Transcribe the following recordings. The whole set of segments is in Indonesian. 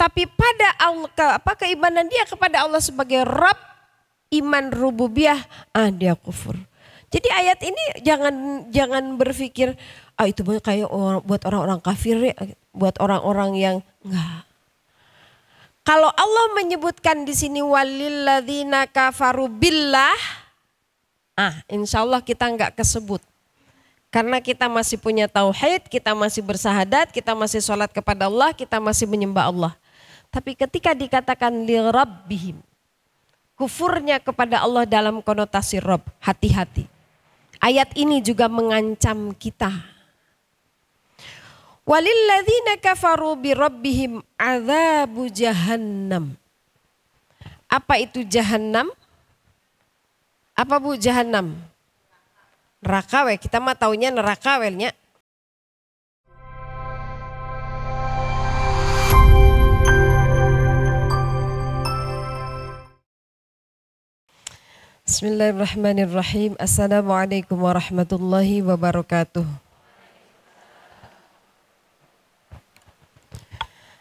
Tapi pada Allah, keimanan dia kepada Allah sebagai Rabb, iman rububiyah, dia kufur. Jadi ayat ini jangan berpikir itu kayak buat orang-orang kafir ya, buat orang-orang yang enggak. Kalau Allah menyebutkan di sini walilladzina kafaru billah, insya Allah kita enggak kesebut. Karena kita masih punya tauhid, kita masih bersahadat, kita masih sholat kepada Allah, kita masih menyembah Allah. Tapi ketika dikatakan li rabbihim, kufurnya kepada Allah dalam konotasi Rabb, hati-hati. Ayat ini juga mengancam kita. Walilladzina kafaru bi rabbihim adzabu jahannam. Apa itu jahannam? Apa Bu jahannam? Neraka we, kita mah taunya neraka we nya. Bismillahirrahmanirrahim. Assalamualaikum warahmatullahi wabarakatuh.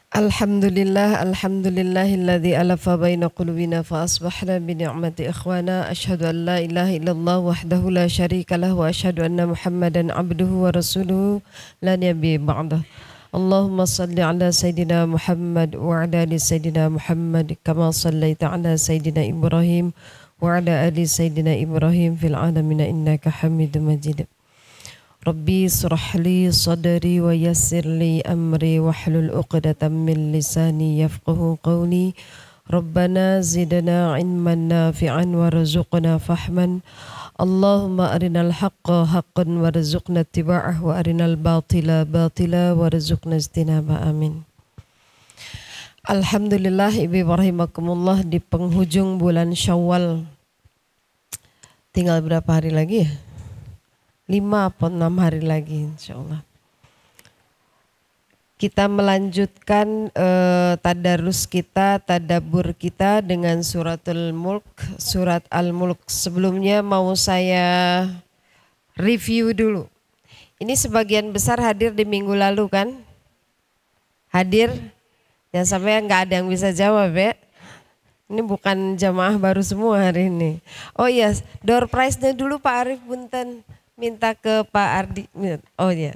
Alhamdulillahilladzi alafa baina qulubina fa asbahna bi ni'mati ikhwana. Asyhadu an la ilaha illallah wahdahu la syarikalah wa asyhadu anna Muhammadan abduhu wa rasuluhu la nabiyya ba'dah. Allahumma salli ala sayyidina Muhammad wa ala ali sayyidina Muhammad kama sallaita ala sayyidina Ibrahim wa ala ali sayyidina Ibrahim fil alamin innaka Hamidum Majid. Rabbi surah li sadri wa yassir li amri wahlul 'uqdatam min lisani yafqahu qawli. Rabbana zidna ilman nafi'an warzuqna fahman. Allahumma arinal haqqa haqqan warzuqna ittiba'ah wa arinal batila batila warzuqna ijtinaba. Amin. Alhamdulillah, ibu rahimakumullah, di penghujung bulan Syawal. Tinggal berapa hari lagi ya? 5 atau 6 hari lagi insyaallah. Kita melanjutkan tadarus kita, tadabbur kita dengan suratul Mulk, surat Al-Mulk. Sebelumnya mau saya review dulu. Ini sebagian besar hadir di minggu lalu kan? Hadir? Jangan sampai nggak ada yang bisa jawab ya. Ini bukan jamaah baru semua hari ini. Oh iya, door prize-nya dulu Pak Arif punten. Minta ke Pak Ardi. Oh ya.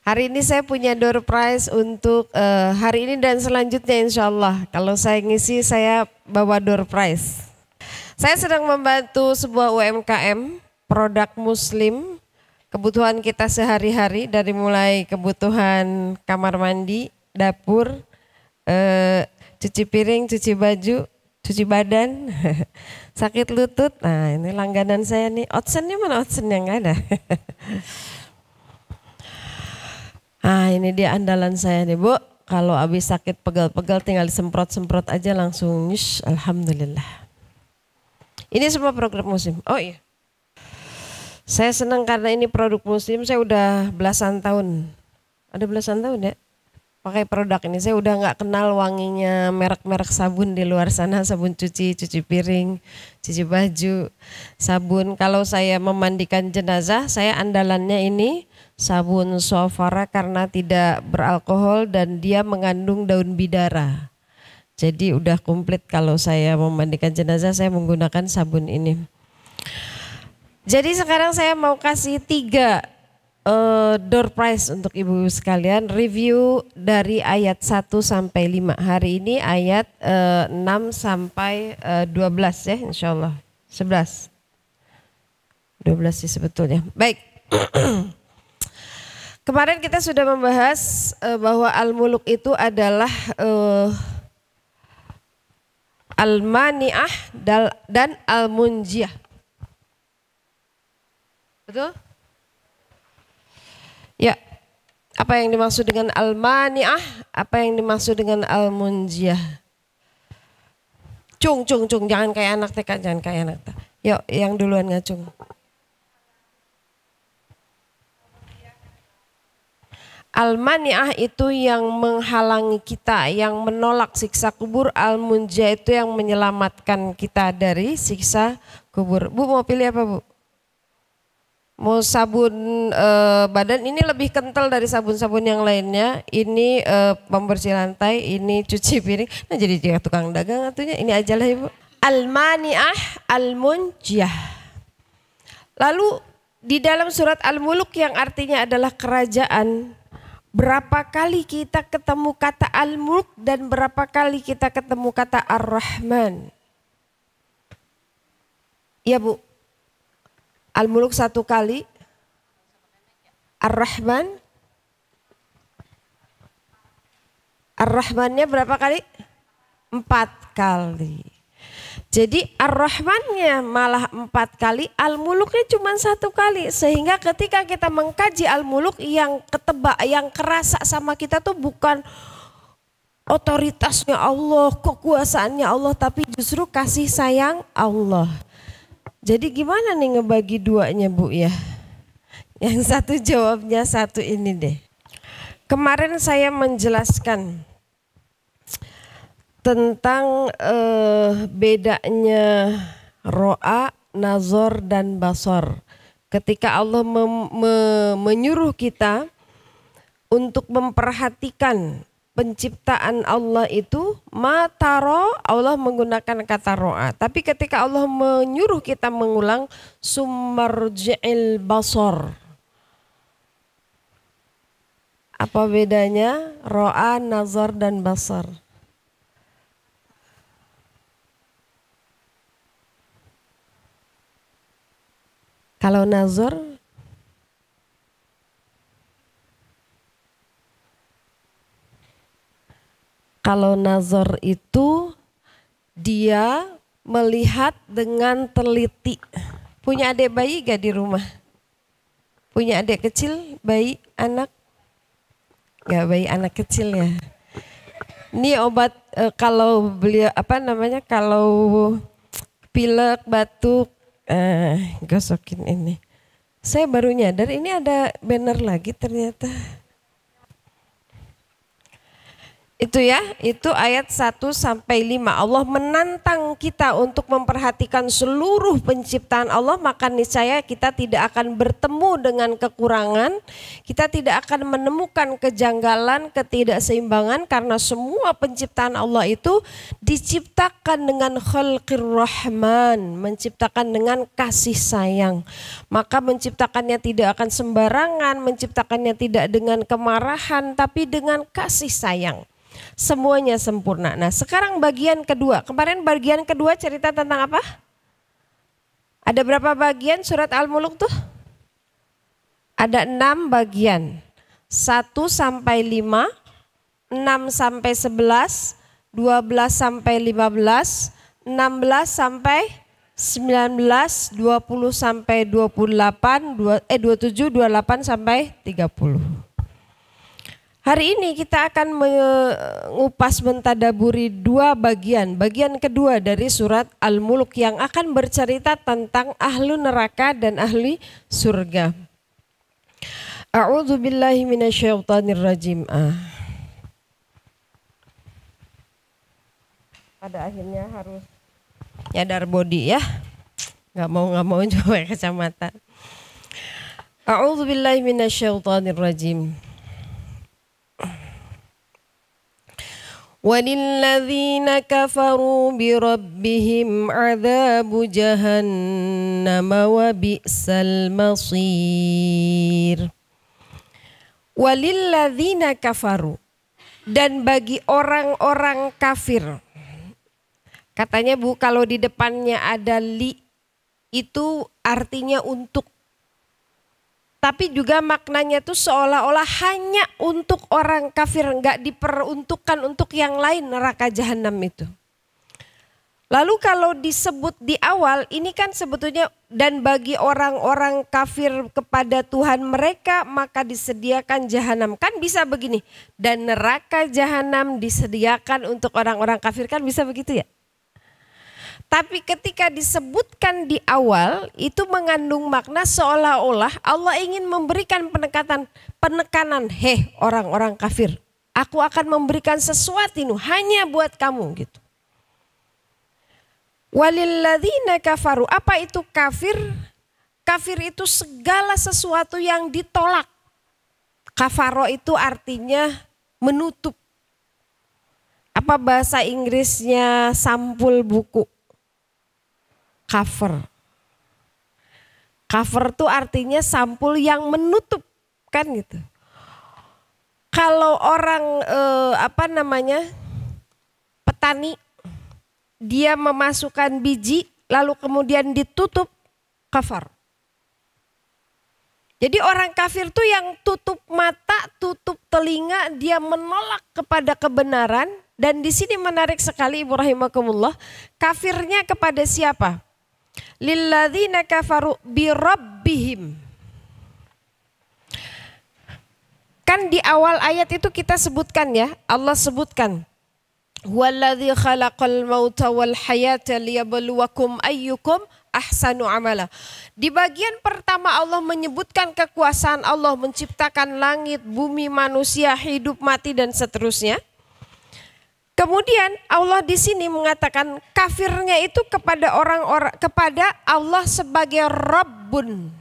Hari ini saya punya door prize untuk hari ini dan selanjutnya insya Allah. Kalau saya ngisi saya bawa door prize. Saya sedang membantu sebuah UMKM, produk muslim. Kebutuhan kita sehari-hari dari mulai kebutuhan kamar mandi, dapur, cuci piring, cuci baju, cuci badan, sakit lutut. Nah ini langganan saya nih. Otsennya mana otsennya, nggak ada. Ini dia andalan saya nih Bu. Kalau habis sakit pegal-pegal tinggal disemprot-semprot aja langsung nyush. Alhamdulillah. Ini semua produk muslim. Oh iya. Saya senang karena ini produk muslim. Saya udah belasan tahun. Ada belasan tahun ya? Pakai produk ini. Saya udah nggak kenal wanginya merek-merek sabun di luar sana, sabun cuci piring, cuci baju, sabun. Kalau saya memandikan jenazah, saya andalannya ini sabun Sofara karena tidak beralkohol dan dia mengandung daun bidara. Jadi udah komplit kalau saya memandikan jenazah, saya menggunakan sabun ini. Jadi sekarang saya mau kasih 3 door prize untuk ibu sekalian, review dari ayat 1 sampai 5. Hari ini ayat 6 sampai 12 ya insyaallah. 11. 12 sih sebetulnya. Baik. Kemarin kita sudah membahas bahwa Al-Muluk itu adalah Al-Mani'ah dan Al-Munjiyah. Betul? Ya, apa yang dimaksud dengan Al-Mani'ah, apa yang dimaksud dengan Al-Munjiyah? Cung, jangan kayak anak TK, jangan kayak anak TK. Yuk, yang duluan ngacung. Al-Mani'ah itu yang menghalangi kita, yang menolak siksa kubur. Al-Munjiyah itu yang menyelamatkan kita dari siksa kubur. Bu mau pilih apa Bu? Mau sabun badan ini lebih kental dari sabun-sabun yang lainnya. Ini pembersih lantai, ini cuci piring. Nah jadi dia tukang dagang atunya. Ini aja lah Ibu. Al-Mani'ah Al-Munjiyah. Lalu di dalam surat Al-Muluk yang artinya adalah kerajaan, berapa kali kita ketemu kata Al-Mulk dan berapa kali kita ketemu kata Ar-Rahman? Ya Bu, Al-Muluk 1 kali, Ar-Rahman, Ar-Rahmannya berapa kali? 4 kali. Jadi Ar-Rahmannya malah 4 kali, Al-Muluknya cuma 1 kali. Sehingga ketika kita mengkaji Al-Muluk, yang ketebak, yang kerasa sama kita tuh bukan otoritasnya Allah, kekuasaannya Allah, tapi justru kasih sayang Allah. Jadi gimana nih ngebagi duanya Bu ya? Yang satu jawabnya satu ini deh. Kemarin saya menjelaskan tentang bedanya ro'a, nazar dan basar. Ketika Allah menyuruh kita untuk memperhatikan penciptaan Allah itu, mataro, Allah menggunakan kata ro'a. Tapi ketika Allah menyuruh kita mengulang sumarji'il basar. Apa bedanya ro'a, nazar dan basar? Kalau nazar, itu dia melihat dengan teliti. Punya adik bayi gak di rumah? Punya adik kecil, bayi, anak? Gak, bayi anak kecil ya. Ini obat kalau beliau kalau pilek, batuk, gosokin ini. Saya baru nyadar ini ada banner lagi ternyata. Itu ya, itu ayat 1 sampai 5. Allah menantang kita untuk memperhatikan seluruh penciptaan Allah, maka niscaya kita tidak akan bertemu dengan kekurangan, kita tidak akan menemukan kejanggalan, ketidakseimbangan, karena semua penciptaan Allah itu diciptakan dengan khalqir rahman, menciptakan dengan kasih sayang. Maka menciptakannya tidak akan sembarangan, menciptakannya tidak dengan kemarahan, tapi dengan kasih sayang. Semuanya sempurna. Nah sekarang bagian kedua. Kemarin bagian kedua cerita tentang apa? Ada berapa bagian surat Al-Muluk tuh? Ada 6 bagian. 1 sampai 5, 6 sampai 11, 12 sampai 15, 16 sampai 19, 20 sampai 28, 27, 28 sampai 30. Hari ini kita akan mengupas mentadaburi 2 bagian. Bagian kedua dari surat Al-Muluk yang akan bercerita tentang ahlu neraka dan ahli surga. A'udzu billahi minasyaitonir rajim. Pada akhirnya harus nyadar body ya. Gak mau coba kacamata. A'udzu billahi minasyaitonir rajim. وَلِلَّذِينَ كَفَرُوا بِرَبِّهِمْ عَذَابُ جَهَنَّمَ وَبِئْسَ الْمَصِيرُ. وَلِلَّذِينَ كَفَرُوا, dan bagi orang-orang kafir. Katanya Bu, kalau di depannya ada li itu artinya untuk. Tapi juga maknanya tuh seolah-olah hanya untuk orang kafir, enggak diperuntukkan untuk yang lain neraka jahanam itu. Lalu kalau disebut di awal, ini kan sebetulnya dan bagi orang-orang kafir kepada Tuhan mereka maka disediakan jahanam. Kan bisa begini, dan neraka jahanam disediakan untuk orang-orang kafir, kan bisa begitu ya. Tapi ketika disebutkan di awal itu mengandung makna seolah-olah Allah ingin memberikan penekanan, orang-orang kafir, aku akan memberikan sesuatu hanya buat kamu gitu. Walilladzina kafaru, apa itu kafir? Kafir itu segala sesuatu yang ditolak. Kafaro itu artinya menutup. Apa bahasa Inggrisnya sampul buku? Cover. Cover itu artinya sampul yang menutup, kan gitu. Kalau orang petani, dia memasukkan biji lalu kemudian ditutup, kafar. Jadi orang kafir tuh yang tutup mata, tutup telinga, dia menolak kepada kebenaran. Dan di sini menarik sekali Ibu rahimakumullah, kafirnya kepada siapa? Lilladzina kafaru birabbihim. Kan di awal ayat itu kita sebutkan ya, Allah sebutkan huwaladzi khalaqal mauta wal hayata liyabluwakum ayyukum ahsanu amala. Di bagian pertama Allah menyebutkan kekuasaan Allah menciptakan langit, bumi, manusia, hidup, mati dan seterusnya. Kemudian Allah di sini mengatakan kafirnya itu kepada orang-orang, kepada Allah sebagai Rabbun.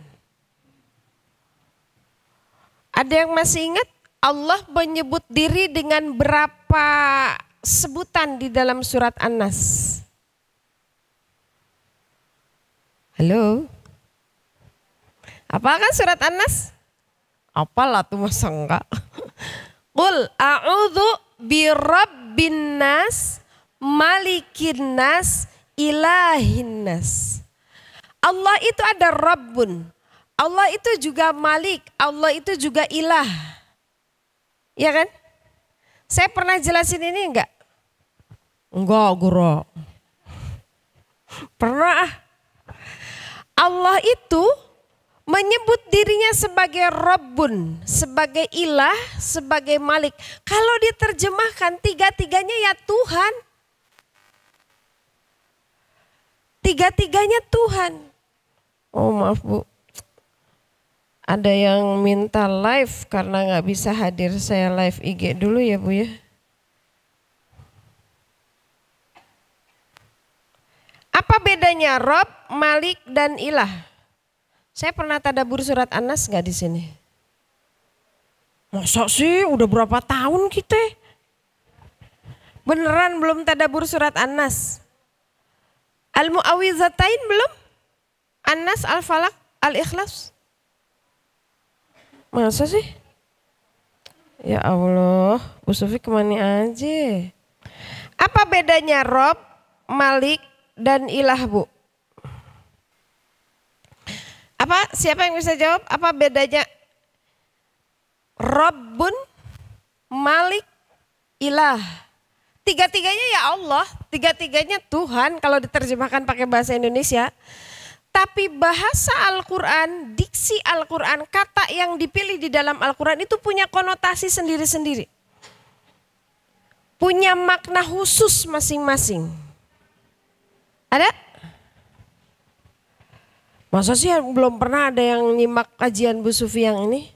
Ada yang masih ingat Allah menyebut diri dengan berapa sebutan di dalam surat An-Nas? Halo? Apakah surat An-Nas? Apalah tuh masa enggak? Qul a'udzu birabbin nas, malikin nas, ilahin nas. Allah itu ada Rabbun. Allah itu juga Malik, Allah itu juga Ilah. Ya kan? Saya pernah jelasin ini enggak? Enggak, Guru. Pernah. Allah itu menyebut dirinya sebagai Rabbun, sebagai Ilah, sebagai Malik. Kalau diterjemahkan tiga-tiganya ya Tuhan. Tiga-tiganya Tuhan. Oh maaf Bu. Ada yang minta live karena nggak bisa hadir, saya live IG dulu ya Bu ya. Apa bedanya Rob, Malik dan Ilah? Saya pernah tadabbur surat An-Nas nggak di sini? Masa sih udah berapa tahun kita? Beneran belum tadabbur surat An-Nas? Al-Mu'awwidzatain belum? An-Nas, Al-Falaq, Al-Ikhlas? Masa sih? Ya Allah, Bu Sufi kemana aja? Apa bedanya Rob, Malik, dan Ilah Bu? Apa? Siapa yang bisa jawab? Apa bedanya Rabbun, Malik, Ilah? Tiga-tiganya ya Allah, tiga-tiganya Tuhan kalau diterjemahkan pakai bahasa Indonesia. Tapi bahasa Al-Quran, diksi Al-Quran, kata yang dipilih di dalam Al-Quran itu punya konotasi sendiri-sendiri. Punya makna khusus masing-masing. Ada? Masa sih belum pernah ada yang nyimak kajian Bu Sufi yang ini?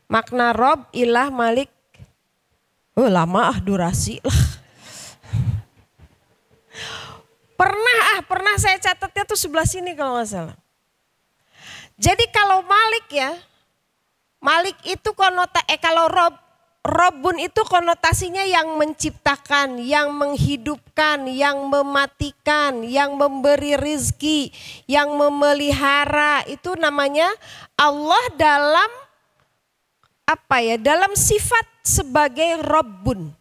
Makna Rob, Ilah, Malik. Oh lama durasi lah. Pernah saya catatnya tuh sebelah sini kalau nggak salah. Jadi kalau Malik ya, Malik itu kalau Robun itu konotasinya yang menciptakan, yang menghidupkan, yang mematikan, yang memberi rizki, yang memelihara. Itu namanya Allah dalam dalam sifat sebagai Rabbun.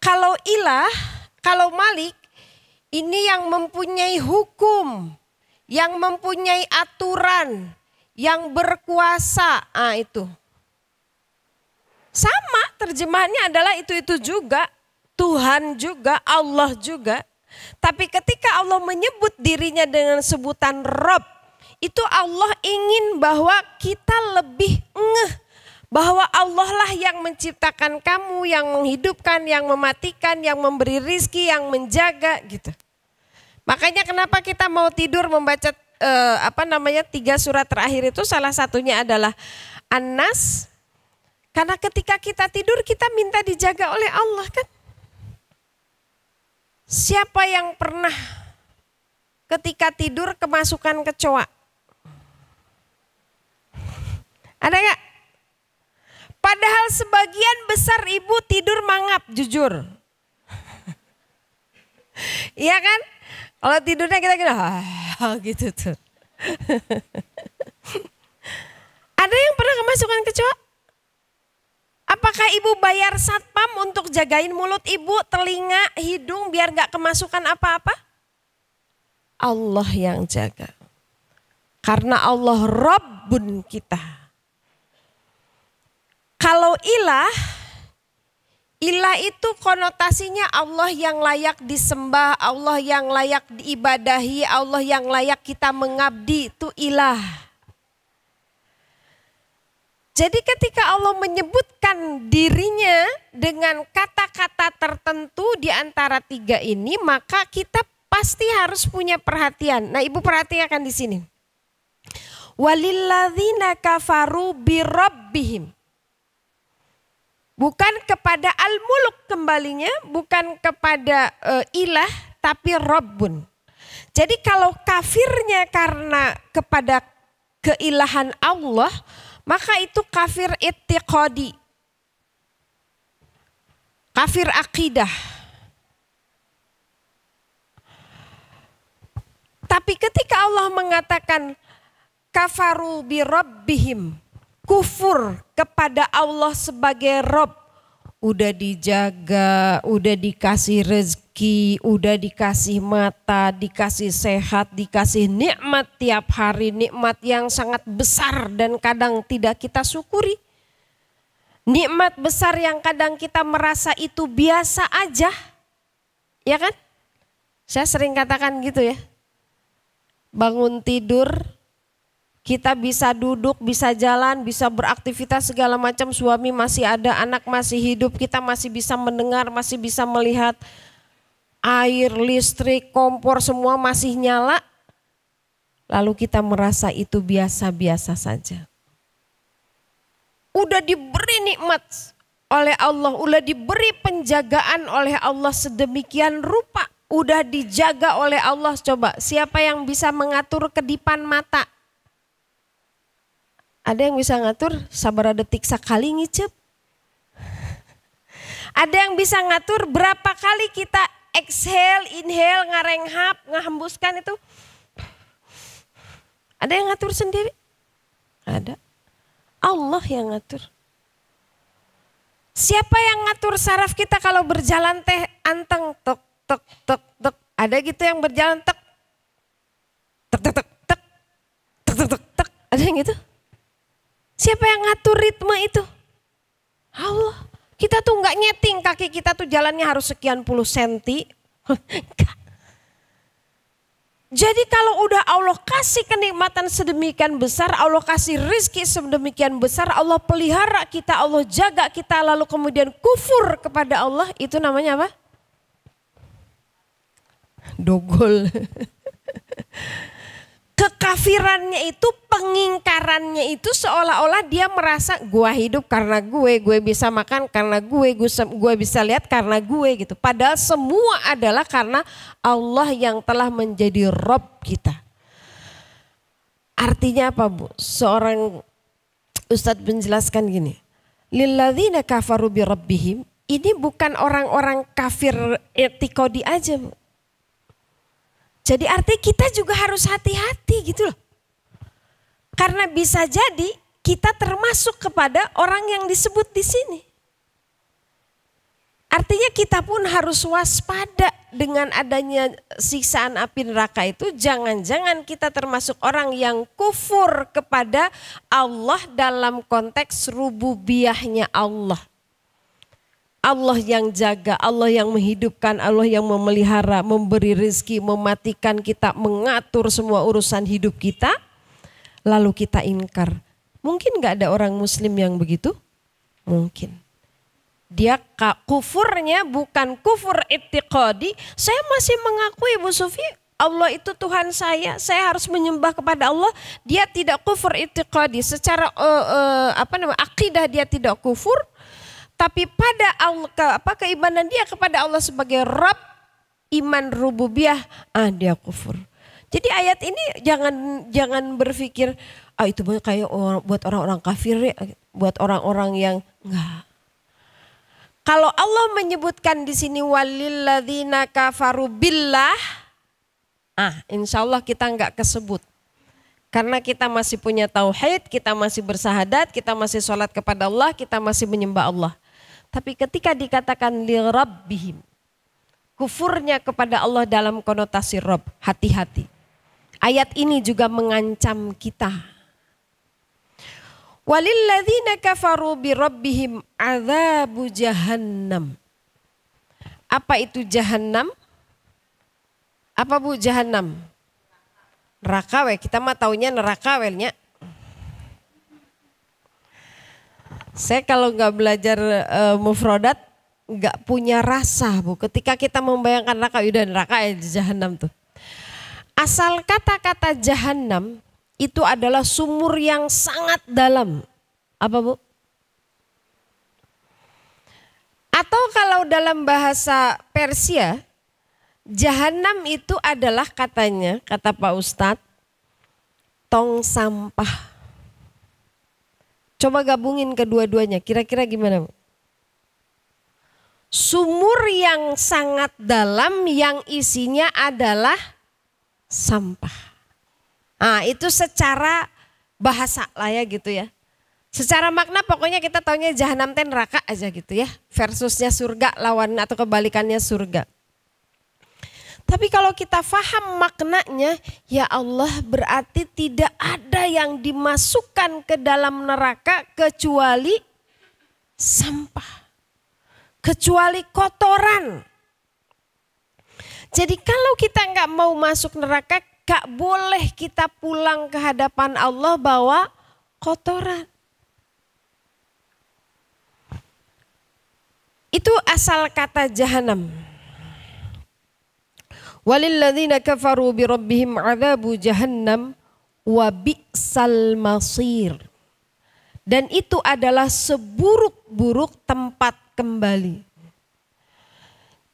Kalau Ilah, kalau Malik, ini yang mempunyai hukum, yang mempunyai aturan, yang berkuasa. Itu. Sama terjemahannya adalah itu juga. Tuhan juga, Allah juga. Tapi ketika Allah menyebut dirinya dengan sebutan Rabb, itu Allah ingin bahwa kita lebih ngeh bahwa Allah lah yang menciptakan kamu, yang menghidupkan, yang mematikan, yang memberi rizki, yang menjaga gitu. Makanya kenapa kita mau tidur membaca 3 surat terakhir itu salah satunya adalah An-Nas. Karena ketika kita tidur kita minta dijaga oleh Allah kan. Siapa yang pernah ketika tidur kemasukan kecoa? Ada gak? Padahal sebagian besar ibu tidur mangap, jujur. Iya kan? Kalau tidurnya kita gitu tuh. Ada yang pernah kemasukan kecoa? Apakah ibu bayar satpam untuk jagain mulut ibu, telinga, hidung biar gak kemasukan apa-apa? Allah yang jaga. Karena Allah Rabbun kita. Kalau ilah itu konotasinya Allah yang layak disembah, Allah yang layak diibadahi, Allah yang layak kita mengabdi, itu ilah. Jadi ketika Allah menyebutkan dirinya dengan kata-kata tertentu di antara tiga ini, maka kita pasti harus punya perhatian. Nah, ibu perhatikan di sini. Walilladzina kafaru birabbihim. Bukan kepada al-muluk kembalinya, bukan kepada ilah, tapi Rabbun. Jadi kalau kafirnya karena kepada keilahan Allah, maka itu kafir i'tiqadi. Kafir akidah. Tapi ketika Allah mengatakan kafaru bi rabbihim, kufur kepada Allah sebagai Rabb, udah dijaga, udah dikasih rezeki, udah dikasih mata, dikasih sehat, dikasih nikmat tiap hari, nikmat yang sangat besar dan kadang tidak kita syukuri. Nikmat besar yang kadang kita merasa itu biasa aja, ya kan? Saya sering katakan gitu ya, bangun tidur, kita bisa duduk, bisa jalan, bisa beraktivitas segala macam, suami masih ada, anak masih hidup, kita masih bisa mendengar, masih bisa melihat, air, listrik, kompor semua masih nyala. Lalu kita merasa itu biasa-biasa saja. Udah diberi nikmat oleh Allah, udah diberi penjagaan oleh Allah sedemikian rupa, udah dijaga oleh Allah. Coba siapa yang bisa mengatur kedipan mata? Ada yang bisa ngatur sabara detik sekali ngicep. Ada yang bisa ngatur berapa kali kita exhale, inhale, ngarenghap, ngehembuskan itu. Ada yang ngatur sendiri? Ada. Allah yang ngatur. Siapa yang ngatur saraf kita kalau berjalan teh anteng tok tok tok tok. Ada gitu yang berjalan tek tek tek tek tek tek tek tek tek. Ada yang gitu? Siapa yang ngatur ritme itu? Allah. Kita tuh nggak nyeting, kaki kita tuh jalannya harus sekian puluh senti. Jadi kalau udah Allah kasih kenikmatan sedemikian besar, Allah kasih rizki sedemikian besar, Allah pelihara kita, Allah jaga kita, lalu kemudian kufur kepada Allah, itu namanya apa? Dogol. Kekafirannya itu, pengingkarannya itu seolah-olah dia merasa gua hidup karena gue bisa makan karena gue bisa lihat karena gue gitu. Padahal semua adalah karena Allah yang telah menjadi Rabb kita. Artinya apa Bu? Seorang Ustadz menjelaskan gini. Lilladzina kafaru bi rabbihim, ini bukan orang-orang kafir i'tiqadi aja Bu. Jadi artinya kita juga harus hati-hati gitu loh. Karena bisa jadi kita termasuk kepada orang yang disebut di sini. Artinya kita pun harus waspada dengan adanya siksaan api neraka itu. Jangan-jangan kita termasuk orang yang kufur kepada Allah dalam konteks rububiyahnya Allah. Allah yang jaga, Allah yang menghidupkan, Allah yang memelihara, memberi rezeki, mematikan kita, mengatur semua urusan hidup kita. Lalu kita ingkar. Mungkin gak ada orang muslim yang begitu? Mungkin. Dia kufurnya bukan kufur i'tiqadi. Saya masih mengakui Bu Sufi, Allah itu Tuhan saya harus menyembah kepada Allah. Dia tidak kufur i'tiqadi. Secara akidah dia tidak kufur. Tapi pada Allah, keimanan dia kepada Allah sebagai Rabb, iman rububiyah, dia kufur. Jadi ayat ini jangan berpikir itu kayak buat orang-orang kafir ya, buat orang-orang yang enggak. Kalau Allah menyebutkan di sini walilladzina kafaru billah, insya Allah kita enggak kesebut. Karena kita masih punya tauhid, kita masih bersahadat, kita masih sholat kepada Allah, kita masih menyembah Allah. Tapi ketika dikatakan li rabbihim, kufurnya kepada Allah dalam konotasi Rabb, hati-hati. Ayat ini juga mengancam kita. Walilladzina kafaru bi rabbihim adzabu jahannam. Apa itu jahannam? Apa Bu jahannam? Neraka we, kita mah taunya neraka welnya. Saya kalau nggak belajar mufrodat nggak punya rasa Bu. Ketika kita membayangkan neraka, udah neraka ya jahannam tuh. Asal kata-kata jahannam itu adalah sumur yang sangat dalam. Apa Bu? Atau kalau dalam bahasa Persia, jahannam itu adalah katanya, kata Pak Ustadz, tong sampah. Coba gabungin kedua-duanya, kira-kira gimana Bu? Sumur yang sangat dalam yang isinya adalah sampah. Itu secara bahasa lah ya gitu ya. Secara makna pokoknya kita taunya jahanam teh neraka aja gitu ya. Versusnya surga lawan atau kebalikannya surga. Tapi kalau kita faham maknanya, ya Allah berarti tidak ada yang dimasukkan ke dalam neraka kecuali sampah. Kecuali kotoran. Jadi kalau kita nggak mau masuk neraka, gak boleh kita pulang ke hadapan Allah bawa kotoran. Itu asal kata jahanam. Walilladzina kafaru bi rabbihim adzabu jahannam wa bi'sal masir. Dan itu adalah seburuk-buruk tempat kembali.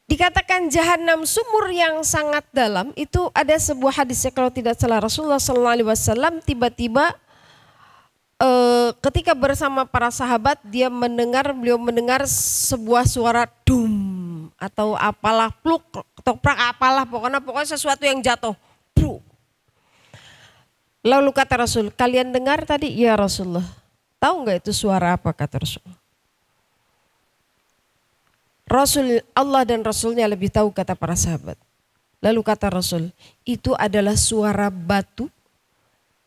Dikatakan jahanam sumur yang sangat dalam, itu ada sebuah hadisnya kalau tidak salah Rasulullah SAW tiba-tiba ketika bersama para sahabat beliau mendengar sebuah suara dum atau apalah pluk toprak apalah pokoknya sesuatu yang jatuh. Lalu kata Rasul, kalian dengar tadi? Ya Rasulullah. Tahu nggak itu suara apa kata Rasul? Allah dan Rasulnya lebih tahu kata para sahabat. Lalu kata Rasul, itu adalah suara batu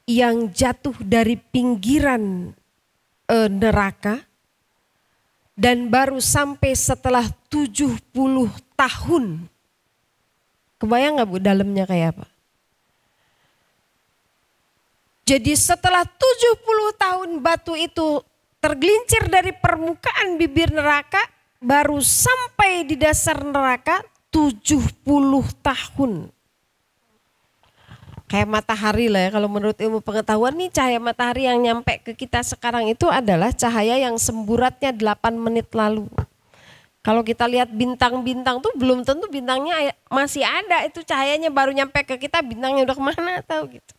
yang jatuh dari pinggiran neraka dan baru sampai setelah 70 tahun. Kebayang gak Bu dalamnya kayak apa? Jadi setelah 70 tahun batu itu tergelincir dari permukaan bibir neraka, baru sampai di dasar neraka 70 tahun. Kayak matahari lah ya, kalau menurut ilmu pengetahuan nih cahaya matahari yang nyampe ke kita sekarang itu adalah cahaya yang semburatnya 8 menit lalu. Kalau kita lihat bintang-bintang tuh belum tentu bintangnya masih ada, itu cahayanya baru nyampe ke kita, bintangnya udah kemana tahu gitu.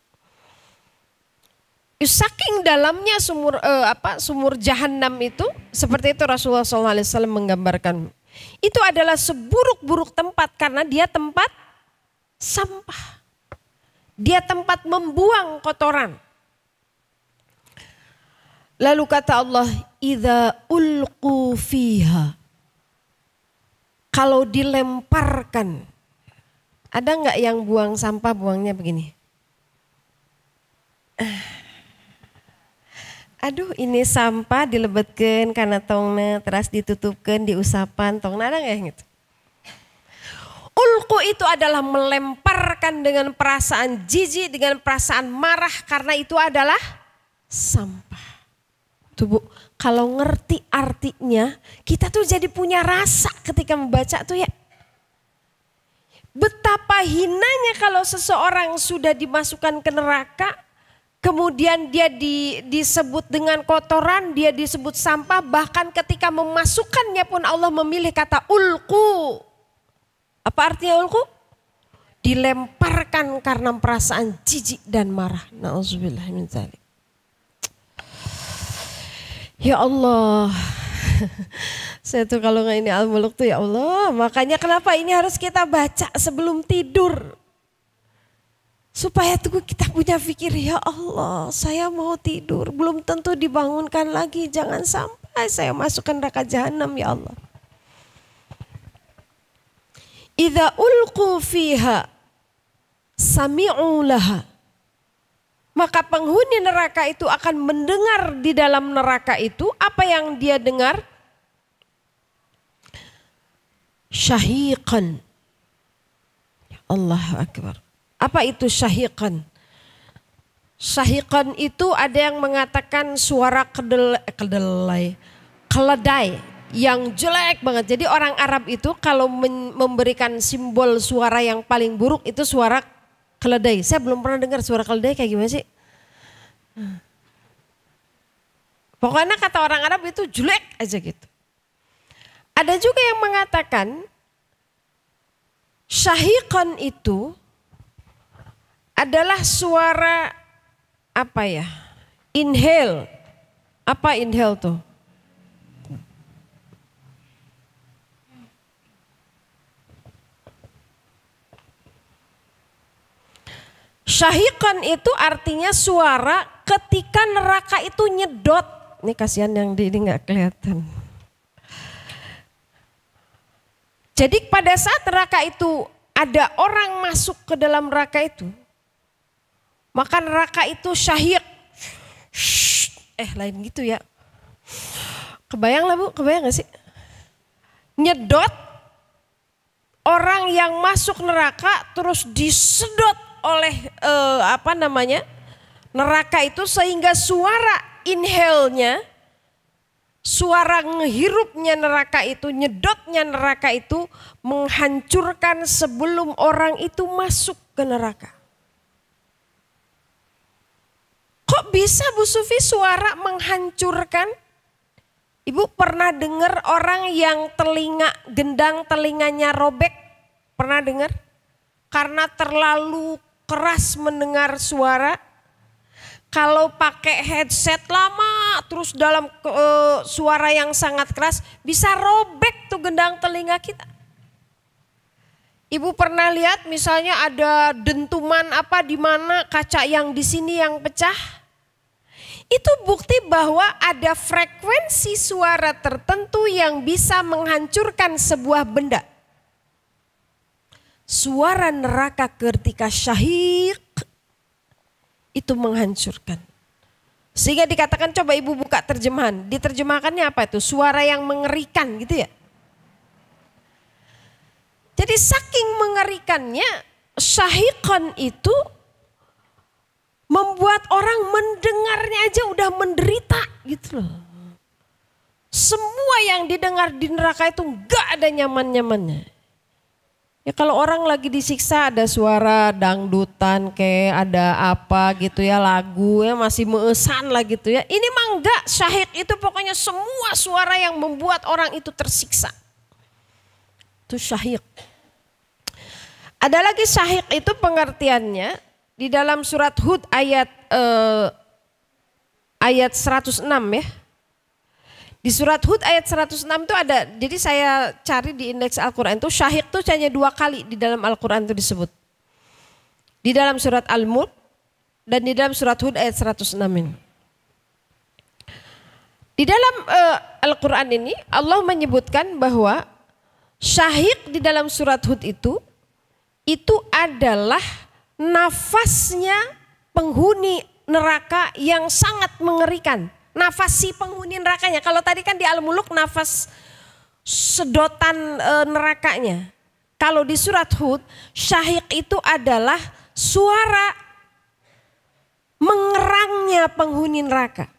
Saking dalamnya sumur jahanam itu, seperti itu Rasulullah SAW menggambarkan. Itu adalah seburuk-buruk tempat karena dia tempat sampah. Dia tempat membuang kotoran. Lalu kata Allah, idza ulqu fiha. Kalau dilemparkan, ada nggak yang buang sampah buangnya begini? Aduh ini sampah dilebetkan karena tongna terus ditutupkan diusapan tongna ada nggak gitu? Ulqu itu adalah melemparkan dengan perasaan jijik, dengan perasaan marah karena itu adalah sampah. Tuh Bu, kalau ngerti artinya kita tuh jadi punya rasa ketika membaca tuh ya. Betapa hinanya kalau seseorang sudah dimasukkan ke neraka, kemudian dia disebut dengan kotoran, dia disebut sampah, bahkan ketika memasukkannya pun Allah memilih kata ulqu. Apa artinya ulqu? dilemparkan karena perasaan jijik dan marah. Nauzubillah min dzalik. Ya Allah, saya tuh kalau nggak ini Al-Muluk tuh ya Allah, makanya kenapa ini harus kita baca sebelum tidur. Supaya tuh kita punya pikir, ya Allah saya mau tidur, belum tentu dibangunkan lagi, jangan sampai saya masuk ke neraka jahanam ya Allah. Idza ulqu fiha sami'u laha. Maka penghuni neraka itu akan mendengar di dalam neraka itu apa yang dia dengar? Syahiqan. Allahu Akbar. Apa itu syahiqan? Syahiqan itu ada yang mengatakan suara keledai yang jelek banget. Jadi orang Arab itu kalau memberikan simbol suara yang paling buruk itu suara keledai. Saya belum pernah dengar suara keledai kayak gimana sih? Pokoknya kata orang Arab itu jelek aja gitu. Ada juga yang mengatakan syahiqan itu adalah suara apa ya? Inhale. Apa inhale tuh? Syahiqan itu artinya suara ketika neraka itu nyedot. Ini kasihan yang di ini nggak kelihatan. Jadi pada saat neraka itu ada orang masuk ke dalam neraka itu, maka neraka itu syahiq. Lain gitu ya. Kebayang lah Bu, kebayang gak sih? Nyedot orang yang masuk neraka terus disedot oleh neraka itu sehingga suara inhale-nya, suara ngehirupnya neraka itu, nyedotnya neraka itu menghancurkan sebelum orang itu masuk ke neraka. Kok bisa Bu Sufi suara menghancurkan? Ibu pernah dengar orang yang gendang telinganya robek? Pernah dengar? Karena terlalu keras mendengar suara. Kalau pakai headset lama terus dalam suara yang sangat keras bisa robek tuh gendang telinga kita. Ibu pernah lihat misalnya ada dentuman apa di mana kaca yang di sini yang pecah? Itu bukti bahwa ada frekuensi suara tertentu yang bisa menghancurkan sebuah benda. Suara neraka ketika syahiq itu menghancurkan. Sehingga dikatakan, coba ibu buka terjemahan. Diterjemahkannya apa itu? Suara yang mengerikan gitu ya. Jadi saking mengerikannya, syahiqan itu membuat orang mendengarnya aja udah menderita gitu loh. Semua yang didengar di neraka itu gak ada nyaman-nyamannya. Ya kalau orang lagi disiksa ada suara dangdutan kayak ada apa gitu ya, lagu ya masih meesan lah gitu ya. Ini mah enggak, syahid itu pokoknya semua suara yang membuat orang itu tersiksa. Itu syahid. Ada lagi syahid itu pengertiannya di dalam surat Hud ayat 106 ya. Di surat Hud ayat 106 itu ada, jadi saya cari di indeks Al-Quran itu syahid itu hanya 2 kali di dalam Al-Quran itu disebut. Di dalam surat Al-Mulk dan di dalam surat Hud ayat 106 ini. Di dalam Al-Quran ini Allah menyebutkan bahwa syahid di dalam surat Hud itu adalah nafasnya penghuni neraka yang sangat mengerikan. Nafas si penghuni nerakanya. Kalau tadi kan di Al-Muluk nafas sedotan nerakanya. Kalau di surat Hud, syahiq itu adalah suara mengerangnya penghuni neraka.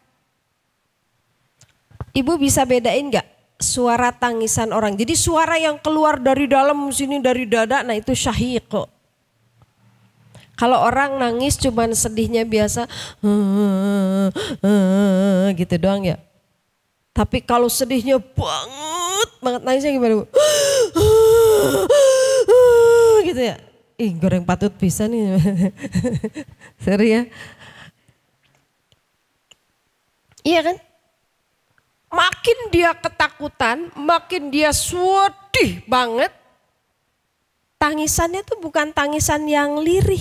Ibu bisa bedain gak suara tangisan orang? Jadi suara yang keluar dari dalam sini, dari dada, nah itu syahiq kok. Kalau orang nangis cuman sedihnya biasa gitu doang ya. Tapi kalau sedihnya banget nangisnya gimana Bu? Gitu ya. Ih goreng patut bisa nih. Seri ya. Iya kan? Makin dia ketakutan, makin dia sedih banget. Tangisannya tuh bukan tangisan yang lirih.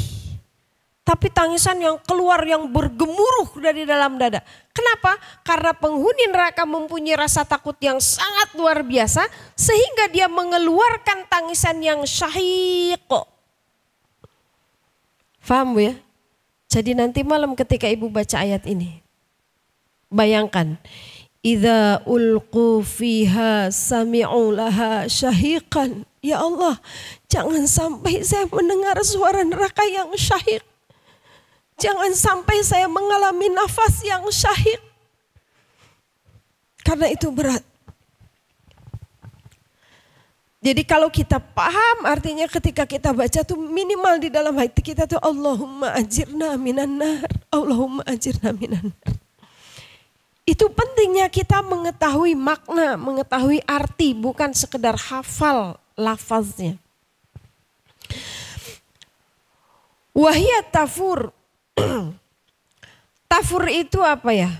Tapi tangisan yang keluar yang bergemuruh dari dalam dada. Kenapa? Karena penghuni neraka mempunyai rasa takut yang sangat luar biasa. Sehingga dia mengeluarkan tangisan yang syahiq. Faham Bu ya? Jadi nanti malam ketika ibu baca ayat ini. Bayangkan. Idza ulqu fiha sami'u laha syahiqan. Ya Allah, jangan sampai saya mendengar suara neraka yang syahiq. Jangan sampai saya mengalami nafas yang syahiq. Karena itu berat. Jadi kalau kita paham artinya ketika kita baca tuh minimal di dalam hati kita tuh Allahumma ajirna minan nar. Allahumma ajirna minan nar. Itu pentingnya kita mengetahui makna, mengetahui arti, bukan sekedar hafal lafaznya. Wahia tafur. Tafur itu apa ya?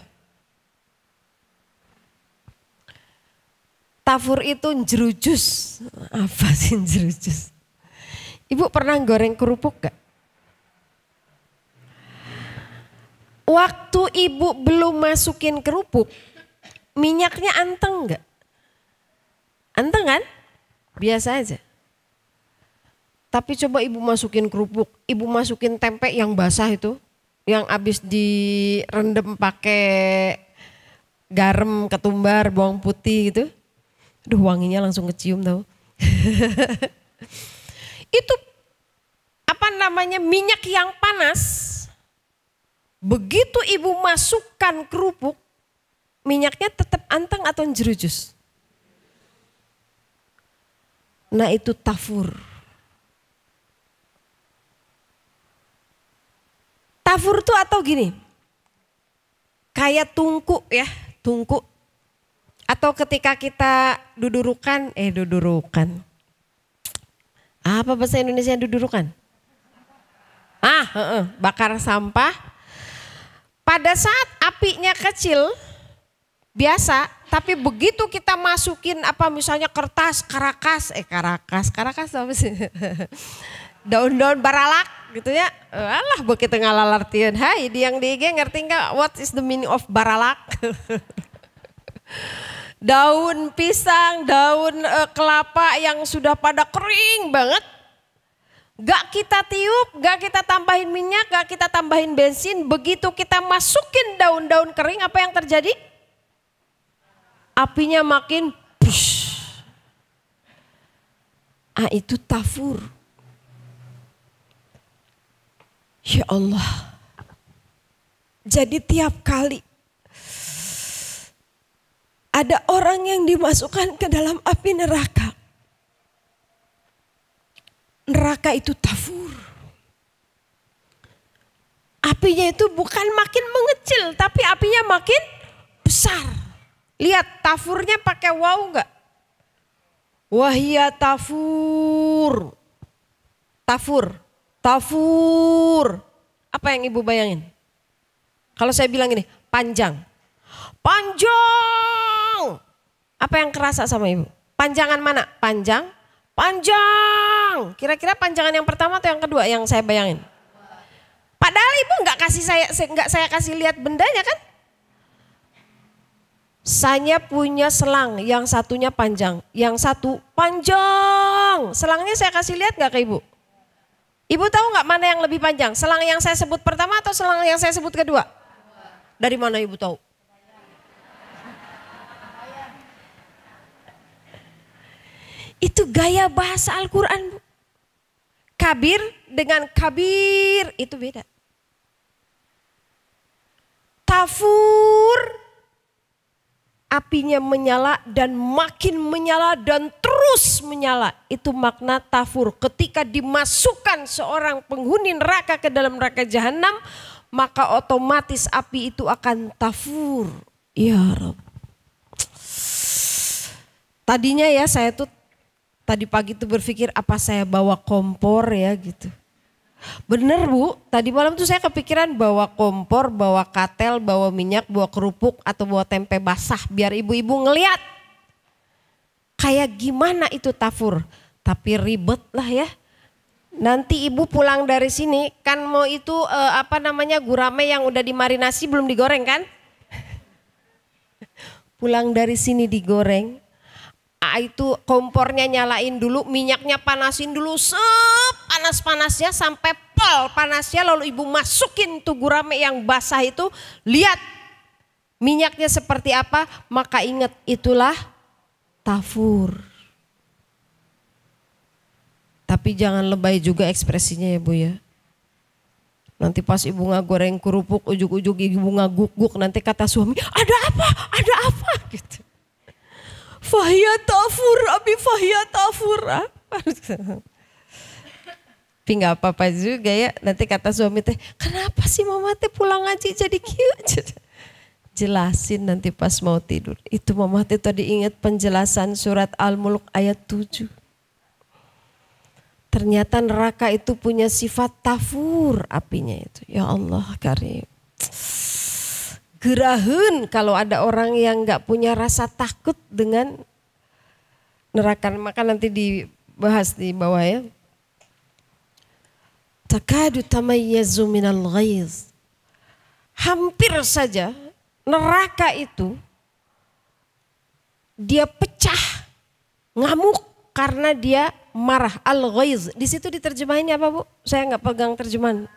Tafur itu jerujus. Apa sih jerujus? Ibu pernah goreng kerupuk gak? Waktu ibu belum masukin kerupuk, minyaknya anteng gak? Anteng kan? Biasa aja. Tapi coba ibu masukin kerupuk, ibu masukin tempe yang basah itu, yang habis direndam pakai garam, ketumbar, bawang putih gitu. Aduh wanginya langsung kecium tau. Itu apa namanya minyak yang panas. Begitu ibu masukkan kerupuk, minyaknya tetap anteng atau jerujus? Nah itu tafur. Tafur tuh atau gini, kayak tungku ya, tungku. Atau ketika kita dudurukan, apa bahasa Indonesia dudurukan? Bakar sampah. Pada saat apinya kecil, biasa, tapi begitu kita masukin apa misalnya karakas apa sih? Daun-daun baralak gitu ya. Alah begitu ngalalartian. Hai yang di IG ngerti nggak what is the meaning of baralak? Daun pisang, daun kelapa yang sudah pada kering banget. Gak kita tiup, gak kita tambahin minyak, gak kita tambahin bensin. Begitu kita masukin daun-daun kering, apa yang terjadi? Apinya makin push. Itu tafur. Ya Allah. Jadi tiap kali ada orang yang dimasukkan ke dalam api neraka. Neraka itu tafur. Apinya itu bukan makin mengecil, tapi apinya makin besar. Lihat tafurnya pakai waw enggak? Wahia tafur. Tafur. Tafur. Apa yang ibu bayangin? Kalau saya bilang ini, panjang. Panjang. Apa yang kerasa sama ibu? Panjangan mana? Panjang. Panjang. Kira-kira panjangan yang pertama atau yang kedua yang saya bayangin? Padahal ibu nggak saya kasih lihat bendanya kan? Saya punya selang, yang satunya panjang, yang satu panjang. Selangnya saya kasih lihat nggak ke ibu? Ibu tahu nggak mana yang lebih panjang? Selang yang saya sebut pertama atau selang yang saya sebut kedua? Dari mana ibu tahu? Itu gaya bahasa Al-Quran. Kabir dengan kabir itu beda. Tafur, apinya menyala dan makin menyala dan terus menyala. Itu makna tafur. Ketika dimasukkan seorang penghuni neraka ke dalam neraka jahanam, maka otomatis api itu akan tafur. Ya Rabb. Tadinya ya saya tuh Tadi pagi tuh berpikir apa saya bawa kompor ya gitu. Bener Bu, tadi malam tuh saya kepikiran bawa kompor, bawa katel, bawa minyak, bawa kerupuk atau bawa tempe basah biar ibu-ibu ngeliat. Kayak gimana itu tafur, tapi ribet lah ya. Nanti ibu pulang dari sini kan mau itu gurame yang udah dimarinasi belum digoreng kan? Pulang dari sini digoreng. Itu kompornya nyalain dulu, minyaknya panasin dulu, panas-panasnya sampai pol panasnya, lalu ibu masukin tuh gurame yang basah itu, lihat minyaknya seperti apa, maka ingat itulah tafur. Tapi jangan lebay juga ekspresinya ya Bu ya. Nanti pas ibu nggak goreng kerupuk, ujuk-ujuk ibu nggak guk-guk, nanti kata suami, ada apa gitu. Fahya tafur, abi fahya tafur. Tapi nggak apa-apa juga ya. Nanti kata suami teh, kenapa sih mama teh pulang ngaji jadi cute? Jelasin nanti pas mau tidur. Itu mama teh tadi ingat penjelasan surat Al-Mulk ayat 7. Ternyata neraka itu punya sifat tafur apinya itu. Ya Allah karim. Gerahan kalau ada orang yang nggak punya rasa takut dengan neraka, maka nanti dibahas di bawah ya. Takadu tamayyazu minal ghaiz. Hampir saja neraka itu dia pecah, ngamuk karena dia marah. Al-ghaiz. Di situ diterjemahinnya apa Bu? Saya nggak pegang terjemahan.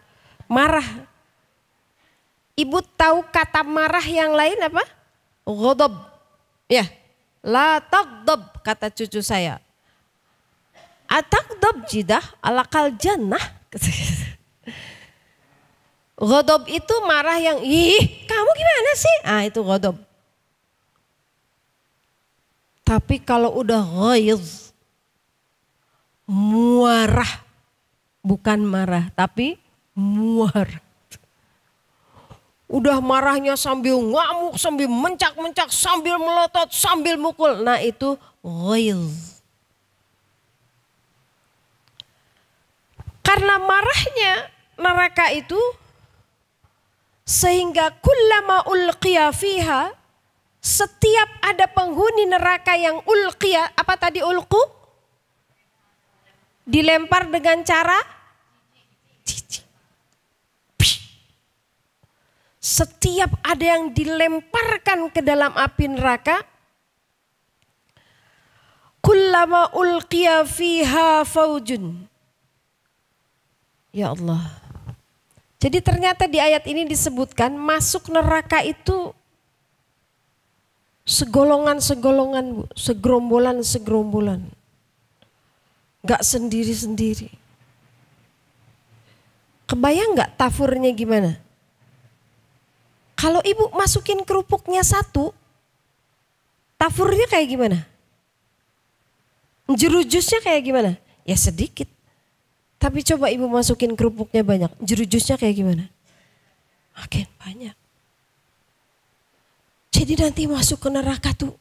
Marah. Ibu tahu kata marah yang lain apa? Ghadab. Ya. La taghdab kata cucu saya. Ataghdab jidah alakal jannah. Ghadab itu marah yang kamu gimana sih? Itu ghadab. Tapi kalau udah ghaiz, muarah, bukan marah tapi muarah. Udah marahnya sambil ngamuk, sambil mencak-mencak, sambil melotot, sambil mukul. Nah itu ghaiz. Karena marahnya neraka itu sehingga kullama ulqiya fiha, setiap ada penghuni neraka yang ulqiya, apa tadi ulqu? Dilempar dengan cara jijik. Setiap ada yang dilemparkan ke dalam api neraka, kullama ulqiya fiha faujun. Ya Allah. Jadi ternyata di ayat ini disebutkan masuk neraka itu segolongan-segolongan, segerombolan-segerombolan. Gak sendiri-sendiri. Kebayang gak tafurnya gimana? Kalau ibu masukin kerupuknya satu, tafurnya kayak gimana? Jerujusnya kayak gimana? Ya sedikit. Tapi coba ibu masukin kerupuknya banyak, jerujusnya kayak gimana? Makin banyak. Jadi nanti masuk ke neraka tuh.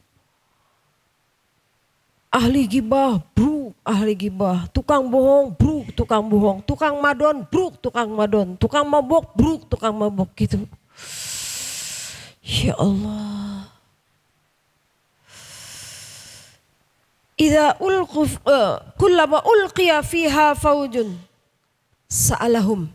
Ahli gibah, bruk, ahli gibah. Tukang bohong, bruk, tukang bohong. Tukang madon, bruk, tukang madon. Tukang mabok, bruk, tukang mabok gitu. Ya Allah. Idza kullama ulqiya fiha faujun sa'alahum.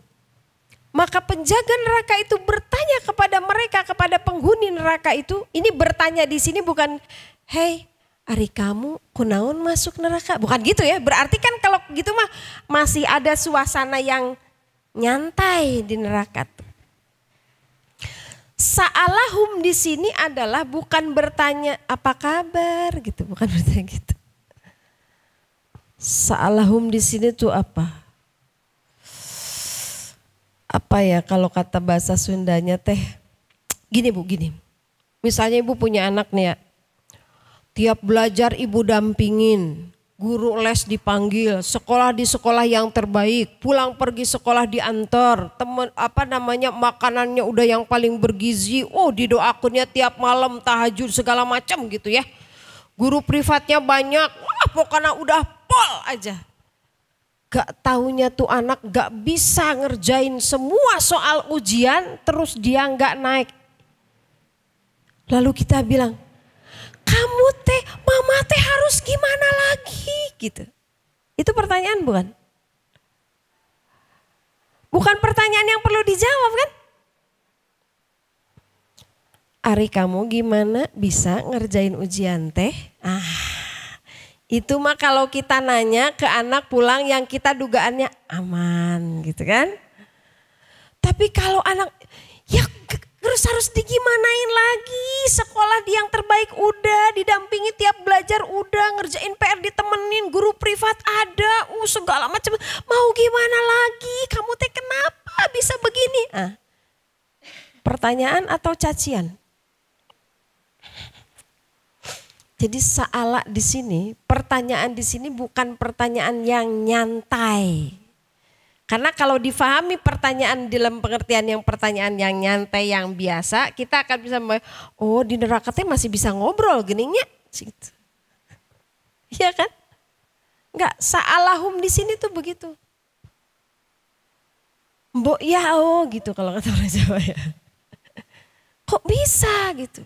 Maka penjaga neraka itu bertanya kepada mereka, kepada penghuni neraka itu. Ini bertanya di sini bukan, "Hei, ari kamu kunaon masuk neraka?" Bukan gitu ya. Berarti kan kalau gitu mah masih ada suasana yang nyantai di neraka tuh. Sa'alahum di sini adalah bukan bertanya apa kabar gitu, bukan bertanya gitu. Sa'alahum di sini tuh apa? Apa ya kalau kata bahasa Sundanya teh? Gini Bu, gini. Misalnya ibu punya anak nih ya. Tiap belajar ibu dampingin. Guru les dipanggil, sekolah di sekolah yang terbaik, pulang pergi sekolah diantar, makanannya udah yang paling bergizi, didoakannya tiap malam tahajud segala macam gitu ya. Guru privatnya banyak, pokoknya udah pol aja. Gak taunya tuh anak gak bisa ngerjain semua soal ujian, terus dia gak naik. Lalu kita bilang, kamu teh, mama teh harus gimana lagi gitu. Itu pertanyaan bukan? Bukan pertanyaan yang perlu dijawab kan? Ari kamu gimana bisa ngerjain ujian teh? Itu mah kalau kita nanya ke anak pulang yang kita dugaannya aman gitu kan. Tapi kalau anak ya harus digimanain lagi, sekolah yang terbaik udah, didampingi tiap belajar udah, ngerjain PR ditemenin, guru privat ada, segala macam. Mau gimana lagi? Kamu teh kenapa bisa begini? Pertanyaan atau cacian? Jadi salah di sini, pertanyaan di sini bukan pertanyaan yang nyantai. Karena kalau difahami pertanyaan dalam pengertian yang pertanyaan yang nyantai, yang biasa, kita akan bisa, oh di neraka teh masih bisa ngobrol geningnya. Gitu. Iya kan? Enggak, sa'alahum di sini tuh begitu. Mbok ya oh gitu kalau kata orang Jawa ya. Kok bisa gitu?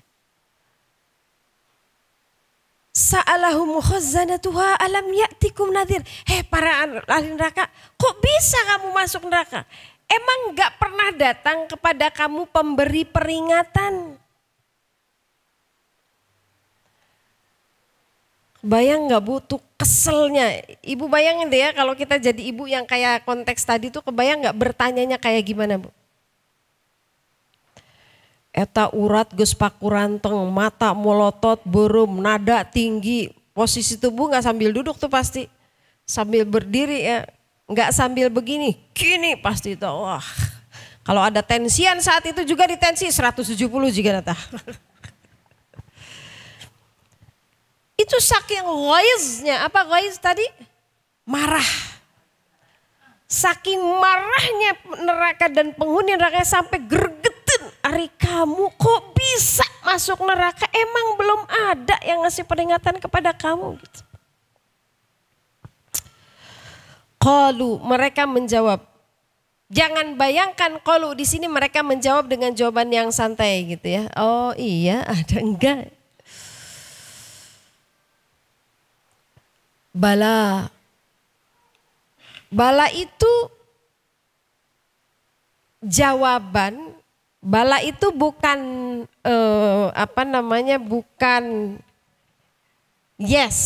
Sa'alahum khazanatuha alam ya'tikum nadhir. Para ahli neraka, kok bisa kamu masuk neraka? Emang gak pernah datang kepada kamu pemberi peringatan? Bayang gak butuh keselnya? Ibu bayangin deh ya kalau kita jadi ibu yang kayak konteks tadi tuh, kebayang gak bertanyanya kayak gimana Bu? Eta urat geus pakuranteng, mata molotot, beureum, nada tinggi, posisi tubuh nggak sambil duduk tuh pasti, sambil berdiri ya, nggak sambil begini, gini pasti itu. Wah, kalau ada tensian saat itu juga ditensi 170 juga nata. Itu saking ghaiznya, apa ghaiz tadi? Marah. Saking marahnya neraka dan penghuni neraka sampai greget. Ari kamu kok bisa masuk neraka, emang belum ada yang ngasih peringatan kepada kamu gitu. Qalu, mereka menjawab. Jangan bayangkan qalu di sini mereka menjawab dengan jawaban yang santai gitu ya. Oh iya, ada enggak? Bala. Bala itu jawaban. Bala itu bukan bukan yes.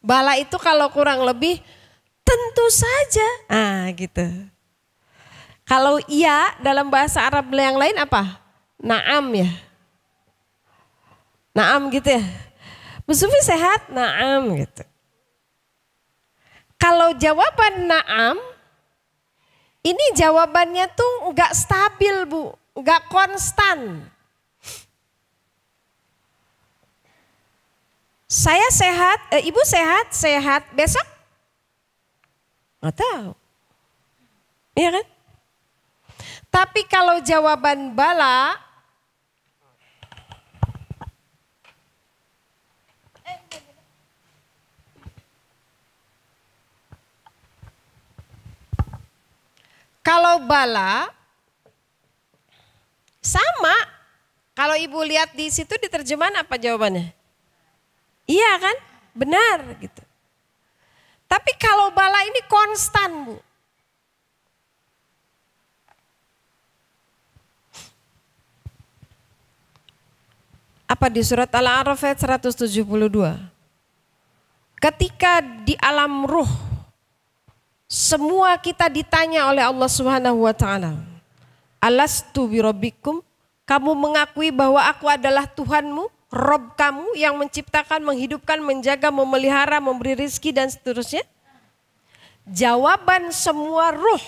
Bala itu kalau kurang lebih tentu saja. Gitu. Kalau iya dalam bahasa Arab yang lain apa? Naam ya. Naam gitu ya. Bu Sufi sehat? Naam gitu. Kalau jawaban naam, ini jawabannya tuh enggak stabil Bu. Enggak konstan. Saya sehat, ibu sehat, besok? Nggak tahu. Iya kan? Tapi kalau jawaban bala, kalau bala, sama, kalau ibu lihat di situ di terjemahan apa jawabannya? Iya kan? Benar gitu. Tapi kalau bala ini konstan Bu. Apa di surat Al-A'raf ayat 172? Ketika di alam ruh semua kita ditanya oleh Allah Subhanahu wa taala. Alastu birabbikum, kamu mengakui bahwa aku adalah Tuhanmu, Rob kamu yang menciptakan, menghidupkan, menjaga, memelihara, memberi rizki dan seterusnya. Jawaban semua ruh,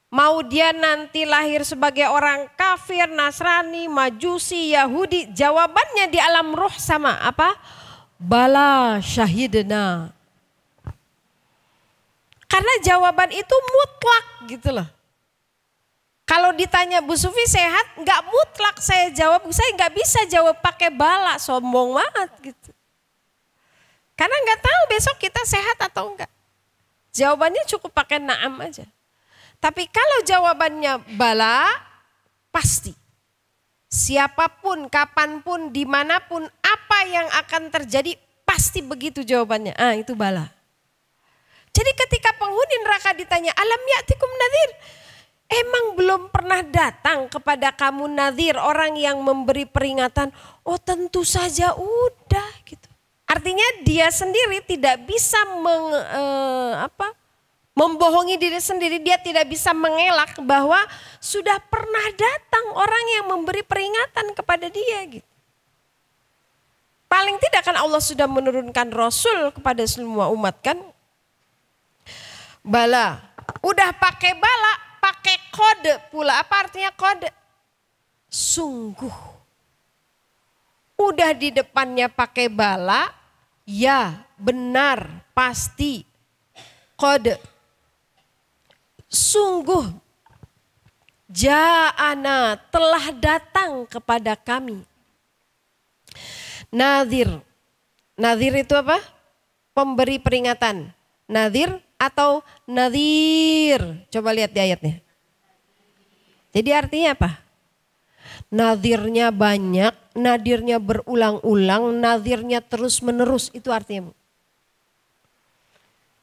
mau dia nanti lahir sebagai orang kafir, Nasrani, Majusi, Yahudi, jawabannya di alam ruh sama apa? Bala syahidna. Karena jawaban itu mutlak gitu loh. Kalau ditanya Bu Sufi sehat, nggak mutlak saya jawab, saya nggak bisa jawab pakai bala, sombong banget gitu. Karena nggak tahu besok kita sehat atau enggak. Jawabannya cukup pakai na'am aja. Tapi kalau jawabannya bala, pasti. Siapapun, kapanpun, dimanapun, apa yang akan terjadi, pasti begitu jawabannya. Itu bala. Jadi ketika penghuni neraka ditanya, alam ya'tikum nadhir? Emang belum pernah datang kepada kamu nadhir, orang yang memberi peringatan? Oh tentu saja udah gitu. Artinya dia sendiri tidak bisa membohongi diri sendiri, dia tidak bisa mengelak bahwa sudah pernah datang orang yang memberi peringatan kepada dia gitu. Paling tidak kan Allah sudah menurunkan Rasul kepada semua umat kan. Bala, udah pakai bala, pakai kode pula. Apa artinya kode? Sungguh. Udah di depannya pakai bala, ya benar, pasti, kode. Sungguh ja'ana telah datang kepada kami. Nadhir. Nadhir itu apa? Pemberi peringatan. Nadhir atau nadhir. Coba lihat di ayatnya. Jadi artinya apa? Nadhirnya banyak, nadhirnya berulang-ulang, nadhirnya terus menerus. Itu artinya, Bu.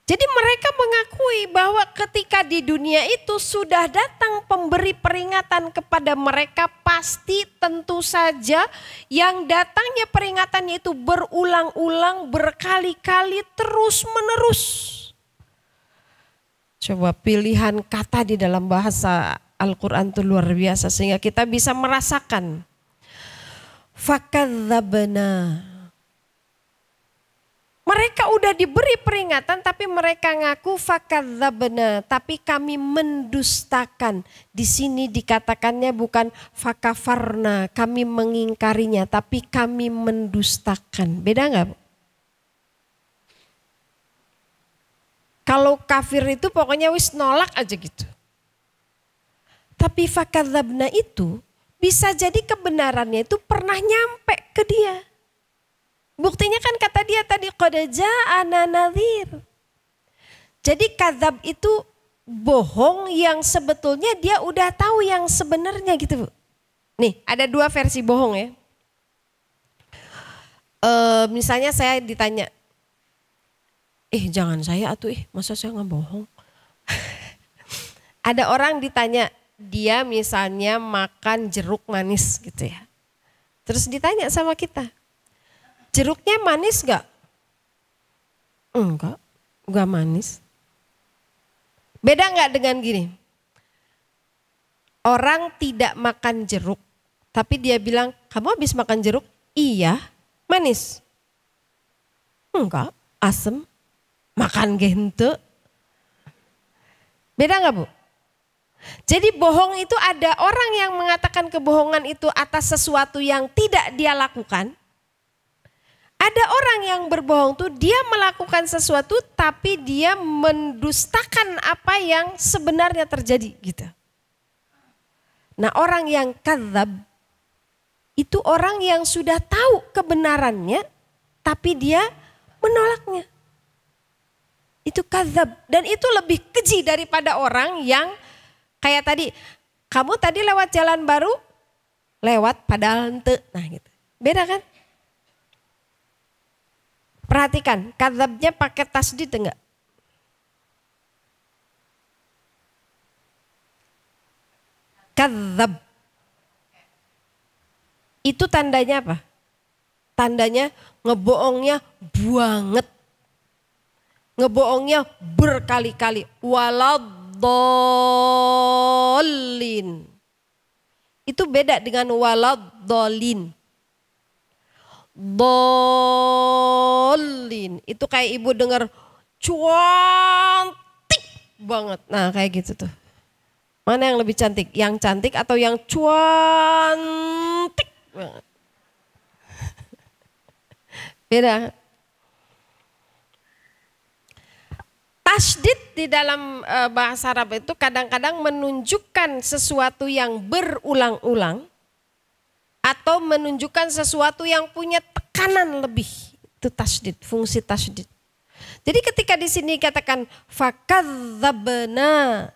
Jadi mereka mengakui bahwa ketika di dunia itu sudah datang pemberi peringatan kepada mereka, pasti tentu saja yang datangnya peringatannya itu berulang-ulang, berkali-kali, terus menerus. Coba pilihan kata di dalam bahasa Al-Quran itu luar biasa sehingga kita bisa merasakan. Fakadzabna. Mereka udah diberi peringatan tapi mereka ngaku fakadzabna, tapi kami mendustakan. Di sini dikatakannya bukan fakafarna, kami mengingkarinya, tapi kami mendustakan. Beda nggak? Kalau kafir itu pokoknya wis nolak aja gitu. Tapi fakadzabna itu bisa jadi kebenarannya itu pernah nyampe ke dia. Buktinya kan kata dia tadi qad ja'ana nadhir. Jadi kadzab itu bohong yang sebetulnya dia udah tahu yang sebenarnya gitu, Bu. Nih, ada dua versi bohong ya. Misalnya saya ditanya, jangan saya atuh, masa saya nggak bohong. Ada orang ditanya, dia misalnya makan jeruk manis gitu ya. Terus ditanya sama kita, jeruknya manis gak? Enggak manis. Beda gak dengan gini? Orang tidak makan jeruk, tapi dia bilang, kamu habis makan jeruk? Iya, manis. Enggak, asem. Makan gente. Beda gak, Bu? Jadi bohong itu ada orang yang mengatakan kebohongan itu atas sesuatu yang tidak dia lakukan. Ada orang yang berbohong tuh dia melakukan sesuatu tapi dia mendustakan apa yang sebenarnya terjadi gitu. Nah, orang yang kadzab itu orang yang sudah tahu kebenarannya tapi dia menolaknya. Itu kadzab dan itu lebih keji daripada orang yang kayak tadi, kamu tadi lewat jalan baru, lewat padahal ente. Nah gitu. Beda kan? Perhatikan, kadzabnya pakai tasdid enggak? Kadzab. Itu tandanya apa? Tandanya ngebohongnya banget. Ngebohongnya berkali-kali. Waladhdallin. Itu beda dengan waladhdallin. Dolin itu kayak ibu dengar cantik banget. Nah kayak gitu tuh. Mana yang lebih cantik? Yang cantik atau yang cantik banget? Beda. Tasdid di dalam bahasa Arab itu kadang-kadang menunjukkan sesuatu yang berulang-ulang atau menunjukkan sesuatu yang punya tekanan lebih. Itu tasydid, fungsi tasydid. Jadi ketika di sini katakan fakadzabna,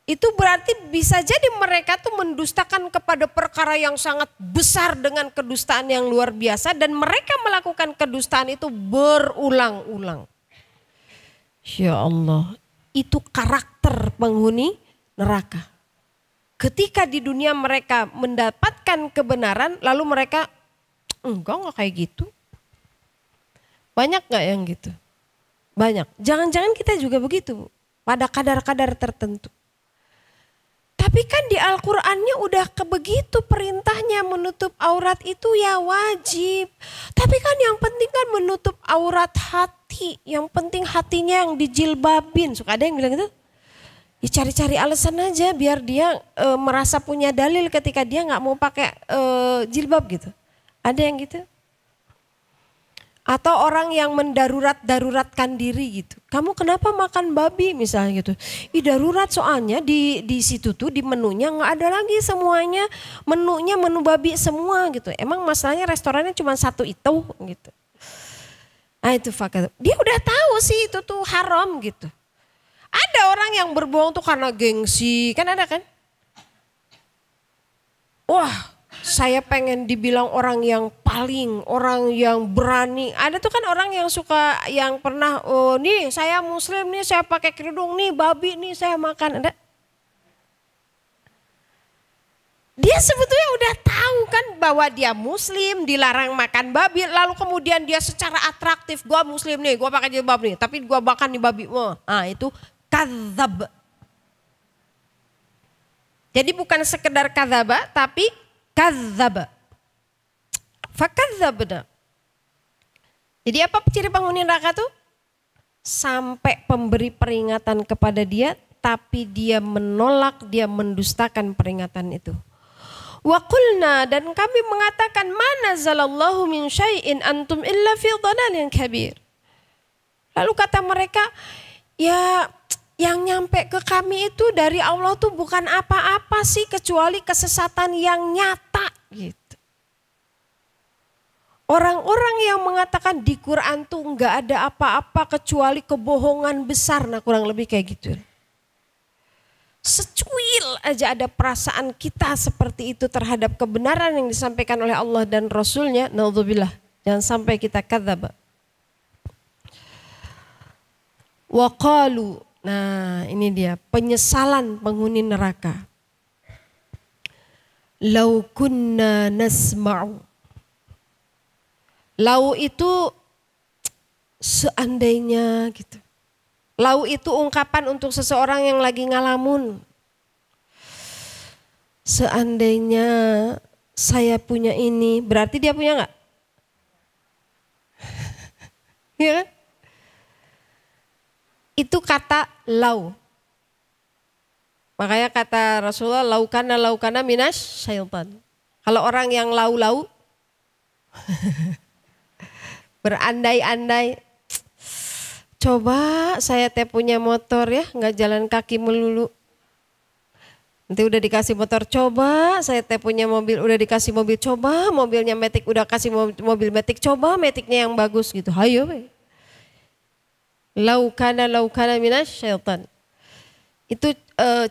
itu berarti bisa jadi mereka tuh mendustakan kepada perkara yang sangat besar dengan kedustaan yang luar biasa dan mereka melakukan kedustaan itu berulang-ulang. Ya Allah, itu karakter penghuni neraka. Ketika di dunia mereka mendapatkan kebenaran lalu mereka enggak kayak gitu. Banyak gak yang gitu? Banyak. Jangan-jangan kita juga begitu pada kadar-kadar tertentu. Tapi kan di Al-Qur'annya udah begitu perintahnya menutup aurat itu ya wajib. Tapi kan yang penting kan menutup aurat hati. Yang penting hatinya yang dijilbabin. Suka ada yang bilang gitu. Ya cari-cari alasan aja biar dia merasa punya dalil ketika dia gak mau pakai jilbab gitu. Ada yang gitu. Atau orang yang mendaruratkan diri gitu. Kamu kenapa makan babi misalnya gitu. Darurat soalnya di situ tuh di menunya nggak ada lagi semuanya. Menunya menu babi semua gitu. Emang masalahnya restorannya cuma satu itu gitu. Nah itu fakta. Dia udah tahu sih itu tuh haram gitu. Ada orang yang berbohong tuh karena gengsi. Kan ada kan? Wah, saya pengen dibilang orang yang paling, orang yang berani. Ada tuh kan orang yang suka, yang pernah, oh nih saya muslim nih, saya pakai kerudung nih, babi nih saya makan. Ada. Dia sebetulnya udah tahu kan bahwa dia muslim, dilarang makan babi. Lalu kemudian dia secara atraktif, gua muslim nih, gua pakai jilbab nih, tapi gua makan nih babi. Nah itu kadzab. Jadi bukan sekedar kadzaba, tapi kadzaba. Fakadzabna. Jadi apa ciri penghuni neraka tuh? Sampai pemberi peringatan kepada dia, tapi dia menolak, dia mendustakan peringatan itu. Wa qulna, dan kami mengatakan mana zalallahu min syai'in antum illa fi dhalalin kabir. Lalu kata mereka, ya yang nyampe ke kami itu dari Allah tuh bukan apa-apa sih kecuali kesesatan yang nyata gitu. Orang-orang yang mengatakan di Quran tuh nggak ada apa-apa kecuali kebohongan besar, nah kurang lebih kayak gitu. Secuil aja ada perasaan kita seperti itu terhadap kebenaran yang disampaikan oleh Allah dan Rasulnya, naudzubillah, jangan sampai kita kadzab. Wa qalu, nah ini dia penyesalan penghuni neraka. Lau kunna nasma'u. Lau itu seandainya gitu. Lau itu ungkapan untuk seseorang yang lagi ngalamun. Seandainya saya punya ini, berarti dia punya enggak? Ya kan? Itu kata lau. Makanya kata Rasulullah laukana minas syaitan. Kalau orang yang lau-lau berandai-andai, coba saya teh punya motor ya, nggak jalan kaki melulu. Nanti udah dikasih motor, coba saya teh punya mobil, udah dikasih mobil, coba mobilnya Matic, udah kasih mobil Matic, coba Maticnya yang bagus gitu. Hayo we. Laukana minas syaitan. Itu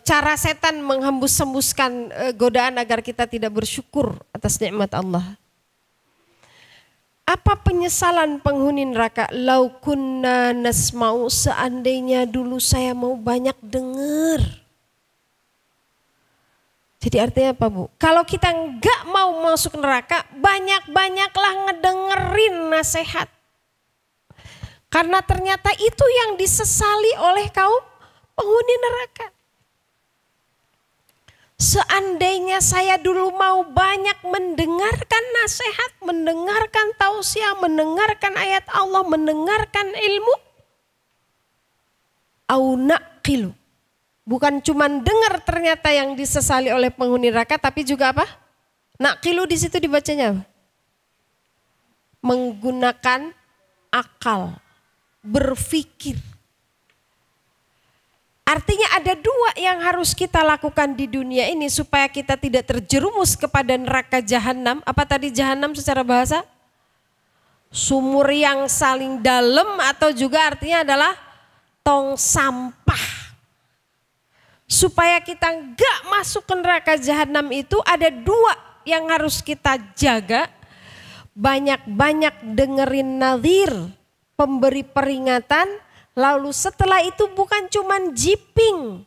cara setan menghembus-hembuskan godaan agar kita tidak bersyukur atas nikmat Allah. Apa penyesalan penghuni neraka? Lau kunna nasma'u, seandainya dulu saya mau banyak dengar. Jadi artinya apa Bu? Kalau kita enggak mau masuk neraka, banyak-banyaklah ngedengerin nasihat. Karena ternyata itu yang disesali oleh kaum penghuni neraka. Seandainya saya dulu mau banyak mendengarkan nasihat, mendengarkan tausiah, mendengarkan ayat Allah, mendengarkan ilmu. Au naqilu. Bukan cuma dengar ternyata yang disesali oleh penghuni neraka, tapi juga apa? Naqilu di situ dibacanya apa? Menggunakan akal, berpikir. Artinya ada dua yang harus kita lakukan di dunia ini supaya kita tidak terjerumus kepada neraka jahanam. Apa tadi jahanam secara bahasa? sumur yang saling dalam atau juga artinya adalah tong sampah. Supaya kita enggak masuk ke neraka jahanam itu ada dua yang harus kita jaga. Banyak-banyak dengerin nadhir, pemberi peringatan. Lalu setelah itu bukan cuman jiping.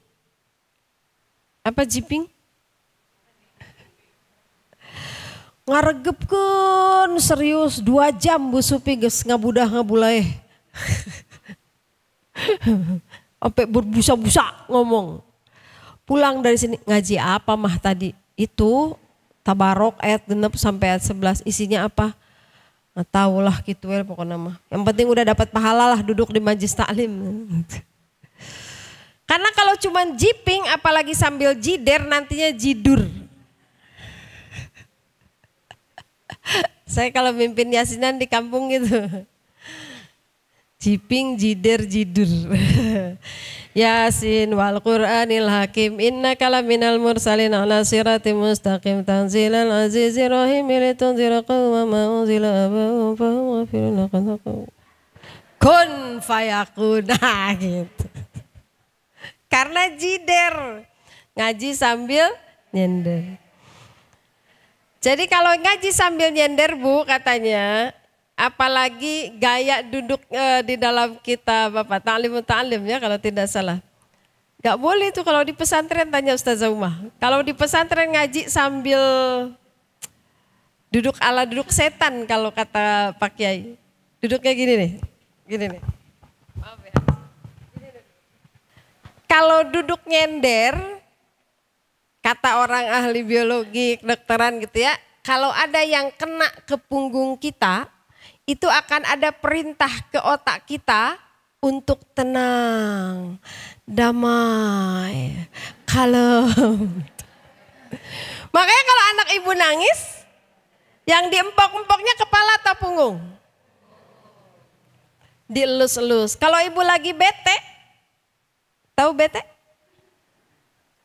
Apa jiping? Ngaregepkeun serius 2 jam Bu Supi geus ngabudah ngabulai. Sampai berbusa-busa ngomong. Pulang dari sini ngaji apa mah tadi? Itu Tabarok ayat 6 sampai ayat 11 isinya apa? Nggak tahu lah gitu ya pokoknya mah. Yang penting udah dapat pahala lah duduk di majlis taklim. Karena kalau cuman jiping apalagi sambil jider nantinya jidur. Saya kalau mimpin yasinan di kampung gitu. Jiping, jider, jidur. Yasin wal Qur'anil Hakim innaka laminal mursalin ala siratim mustaqim tanzilal azizir rahim litunzira qauman ma unzila abahum fahum ghafilun laqad kun fayakun gitu. Karena jider ngaji sambil nyender. Jadi kalau ngaji sambil nyender Bu katanya, apalagi gaya duduk di dalam kitab Bapak Ta'lim ya kalau tidak salah. Gak boleh itu kalau di pesantren tanya Ustazah Umah. Kalau di pesantren ngaji sambil duduk ala duduk setan kalau kata Pak Kiai. Duduknya gini nih, gini nih. Maaf ya. Gini nih. Kalau duduk nyender, kata orang ahli biologi, kedokteran gitu ya, kalau ada yang kena ke punggung kita, itu akan ada perintah ke otak kita untuk tenang, damai, kalem. Makanya kalau anak ibu nangis, yang diempok-empoknya kepala atau punggung? Dielus-elus. Kalau ibu lagi bete, tahu bete?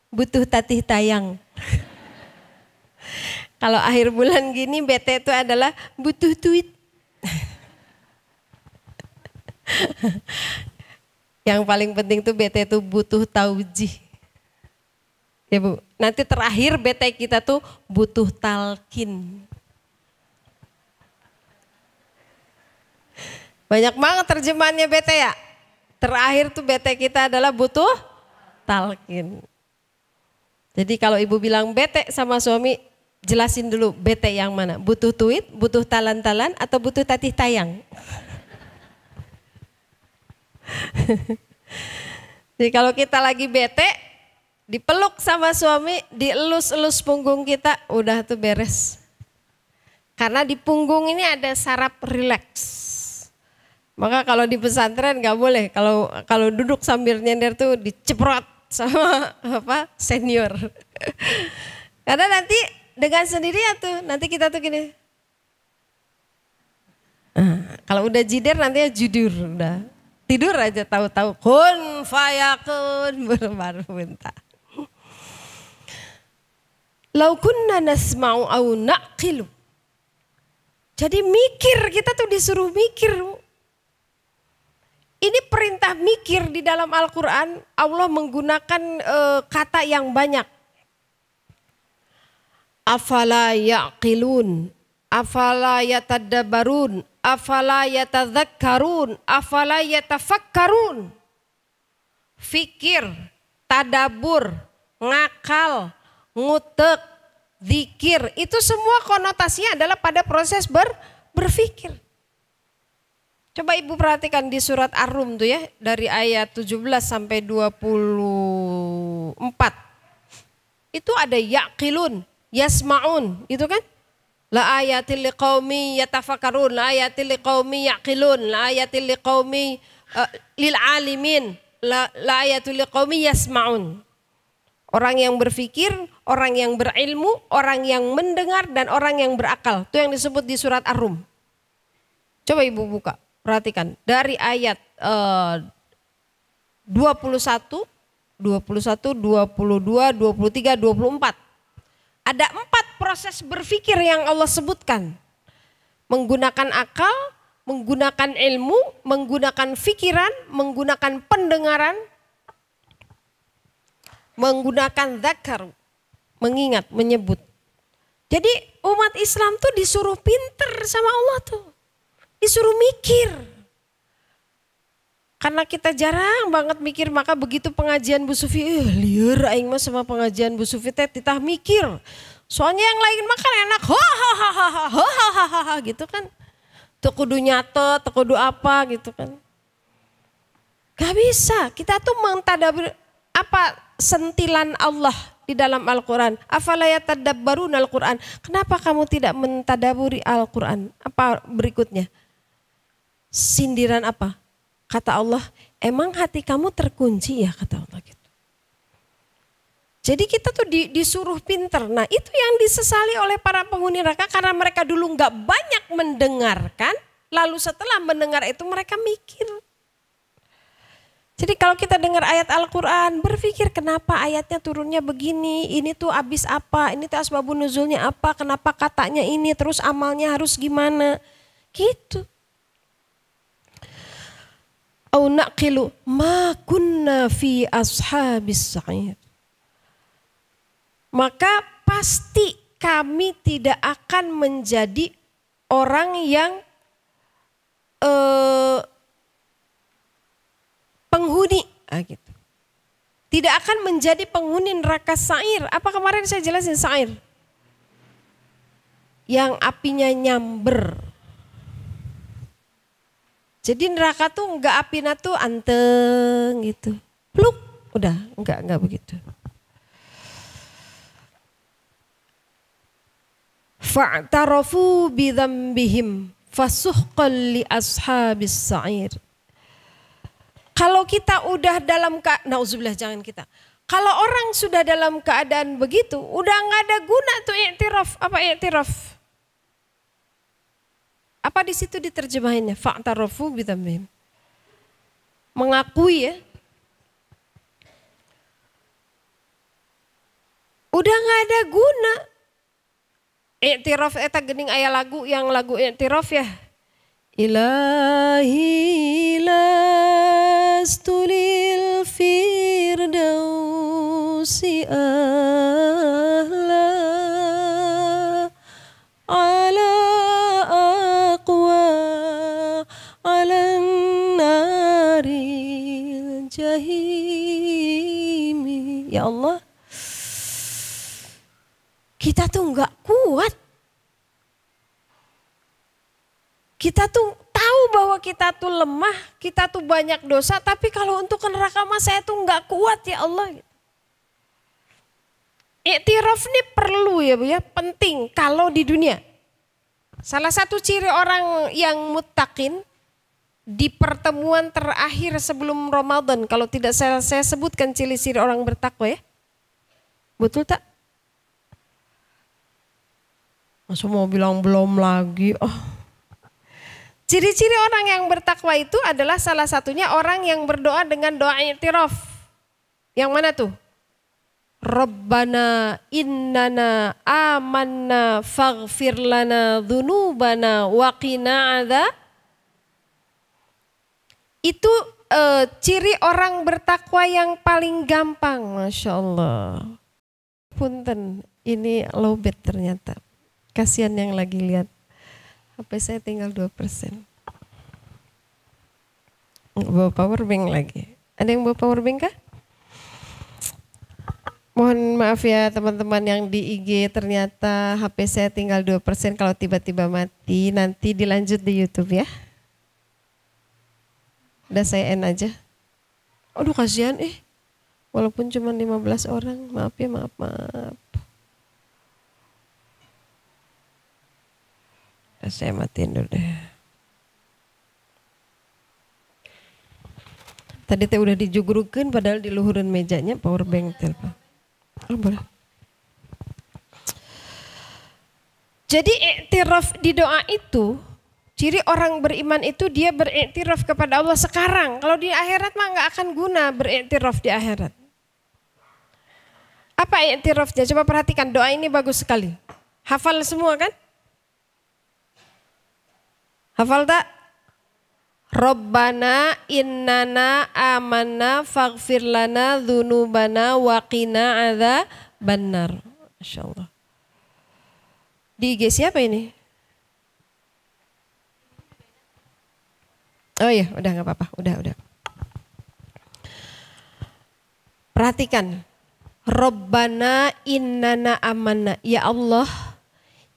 Butuh tatih tayang. Kalau akhir bulan gini bete itu adalah butuh duit. Yang paling penting tuh bete itu butuh taujih. Ya Bu, nanti terakhir bete kita tuh butuh talkin. Banyak banget terjemahannya bete ya. Terakhir tuh bete kita adalah butuh talkin. Jadi kalau ibu bilang bete sama suami, jelasin dulu bete yang mana. Butuh duit, butuh talan-talan atau butuh tatih tayang. Jadi kalau kita lagi bete, dipeluk sama suami, dielus-elus punggung kita, udah tuh beres. Karena di punggung ini ada saraf rileks. Maka kalau di pesantren nggak boleh, kalau duduk sambil nyender tuh diceprot sama apa senior. Karena nanti dengan sendirinya tuh, nanti kita tuh gini. Kalau udah jider nantinya judur udah. Tidur aja tahu-tahu kun fayakun baru minta. Lau kunna nasma'u au naqilu. Jadi mikir, kita tuh disuruh mikir. Ini perintah mikir di dalam Al-Quran, Allah menggunakan kata yang banyak. Afala yaqilun, afala yatadabbarun, afala yatadzakkarun, afala yatafakkarun. Fikir, tadabur, ngakal, ngutek, zikir, itu semua konotasinya adalah pada proses berpikir. Coba ibu perhatikan di surat Ar-Rum tuh ya, dari ayat 17 sampai 24. Itu ada yaqilun, yasma'un, itu kan? La ayatil liqaumi yatafakkarun, la ayatil liqaumi yaqilun, la ayatil liqaumi lil alimin, la ayatil liqaumi yasma'un. Orang yang berpikir, orang yang berilmu, orang yang mendengar, dan orang yang berakal. Itu yang disebut di surat Ar-Rum. Coba ibu buka. Perhatikan dari ayat 21, 22, 23, 24. Ada 4 proses berpikir yang Allah sebutkan. Menggunakan akal, menggunakan ilmu, menggunakan pikiran, menggunakan pendengaran, menggunakan dzakar, mengingat, menyebut. Jadi umat Islam tuh disuruh pinter sama Allah tuh. Disuruh mikir. Karena kita jarang banget mikir, maka begitu pengajian Bu Sufi, liar aing mah sama pengajian Bu Sufi teh titah mikir. Soalnya yang lain makan enak, hahaha gitu kan. Tuh kudu nyatet, tuh kudu apa gitu kan. Gak bisa, kita tuh mentadabur apa sentilan Allah di dalam Al-Quran. Afala yatadabbaruna Al-Quran. Kenapa kamu tidak mentadaburi Al-Quran? Apa berikutnya? Sindiran apa? Kata Allah, emang hati kamu terkunci ya, kata Allah gitu. Jadi kita tuh disuruh pinter. Nah itu yang disesali oleh para penghuni neraka karena mereka dulu nggak banyak mendengarkan. Lalu setelah mendengar itu mereka mikir. Jadi kalau kita dengar ayat Al-Quran berpikir kenapa ayatnya turunnya begini. Ini tuh abis apa, ini tuh asbabun nuzulnya apa, kenapa katanya ini, terus amalnya harus gimana. Gitu. Au naqilu ma kunna fi ashabis sa'ir. Maka pasti kami tidak akan menjadi orang yang penghuni, gitu. Tidak akan menjadi penghuni neraka sa'ir. Apa kemarin saya jelasin sa'ir? Yang apinya nyamber. Jadi neraka tuh enggak apinya tuh anteng gitu. Pluk, udah enggak begitu. Fa'tarafu bidzambihim fasuhqan li ashabis sa'ir. Kalau kita udah dalam nauzubillah jangan kita. Kalau orang sudah dalam keadaan begitu, udah nggak ada guna tuh i'tiraf. Apa i'tiraf? Apa di situ diterjemahinnya? Fa'tarafu bidzambihim. Mengakui ya. Udah nggak ada guna. I'tiraf eta geuning aya lagu yang lagu i'tiraf ya. Ilahi lastulil firdausi ahla ala aqwa ala naril jahimi. Ya Allah, kita tuh enggak kuat. Kita tuh tahu bahwa kita tuh lemah, kita tuh banyak dosa, tapi kalau untuk ke neraka mah saya tuh enggak kuat ya Allah. I'tiraf ini perlu ya Bu ya, penting kalau di dunia. Salah satu ciri orang yang muttaqin di pertemuan terakhir sebelum Ramadan, kalau tidak saya sebutkan ciri-ciri orang bertakwa ya. Betul tak? Masa mau bilang belum lagi? Ciri-ciri orang yang bertakwa itu adalah salah satunya orang yang berdoa dengan doa i'tiraf. Yang mana tuh? Rabbana innana amanna faghfir lana dzunubana wa qina adzab. Itu ciri orang bertakwa yang paling gampang, Masya Allah. Punten, ini lowbat ternyata. Kasihan yang lagi lihat. HP saya tinggal 2%. Bawa power bank lagi. Ada yang bawa power bank kah? Mohon maaf ya teman-teman yang di IG, ternyata HP saya tinggal 2%. Kalau tiba-tiba mati nanti dilanjut di YouTube ya. Udah saya end aja. Aduh kasihan walaupun cuma 15 orang. Maaf ya, maaf. Saya matiin dulu deh. Tadi teh udah dijugrukeun padahal di luhureun mejanya power bank telepon. Boleh. Jadi i'tiraf di doa itu, ciri orang beriman itu dia beriktiraf kepada Allah sekarang. Kalau di akhirat mah nggak akan guna beriktiraf di akhirat. Apa i'tirafnya? Coba perhatikan, doa ini bagus sekali. Hafal semua kan? Hafal tak? Rabbana innana amanna faghfir lana dzunubana wa qina adzabannar. Masyaallah. Di IG siapa ini? Oh iya, udah nggak apa-apa, udah. Perhatikan, Rabbana innana amanna. Ya Allah,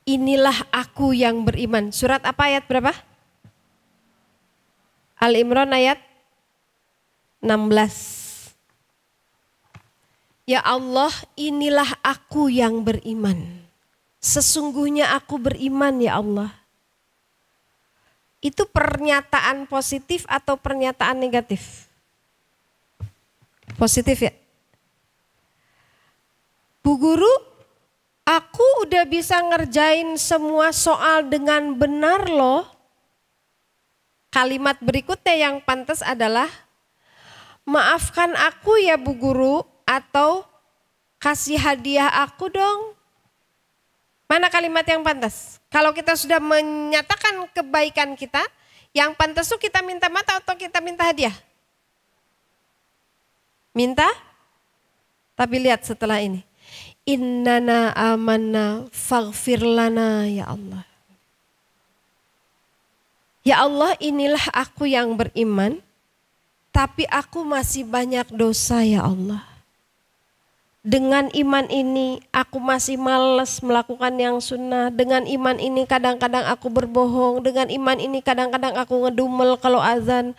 inilah aku yang beriman. Surat apa ayat berapa? Al-Imran ayat 16. Ya Allah, inilah aku yang beriman. Sesungguhnya aku beriman ya Allah. Itu pernyataan positif atau pernyataan negatif? Positif ya? Bu Guru, aku udah bisa ngerjain semua soal dengan benar loh. Kalimat berikutnya yang pantas adalah, maafkan aku ya Bu Guru, atau kasih hadiah aku dong. Mana kalimat yang pantas? Kalau kita sudah menyatakan kebaikan kita, yang pantas itu kita minta maaf atau kita minta hadiah? Minta? Tapi lihat setelah ini. Innana amanna faghfir lana ya Allah. Ya Allah, inilah aku yang beriman, tapi aku masih banyak dosa ya Allah. Dengan iman ini aku masih malas melakukan yang sunnah. Dengan iman ini kadang-kadang aku berbohong. Dengan iman ini kadang-kadang aku ngedumel kalau azan.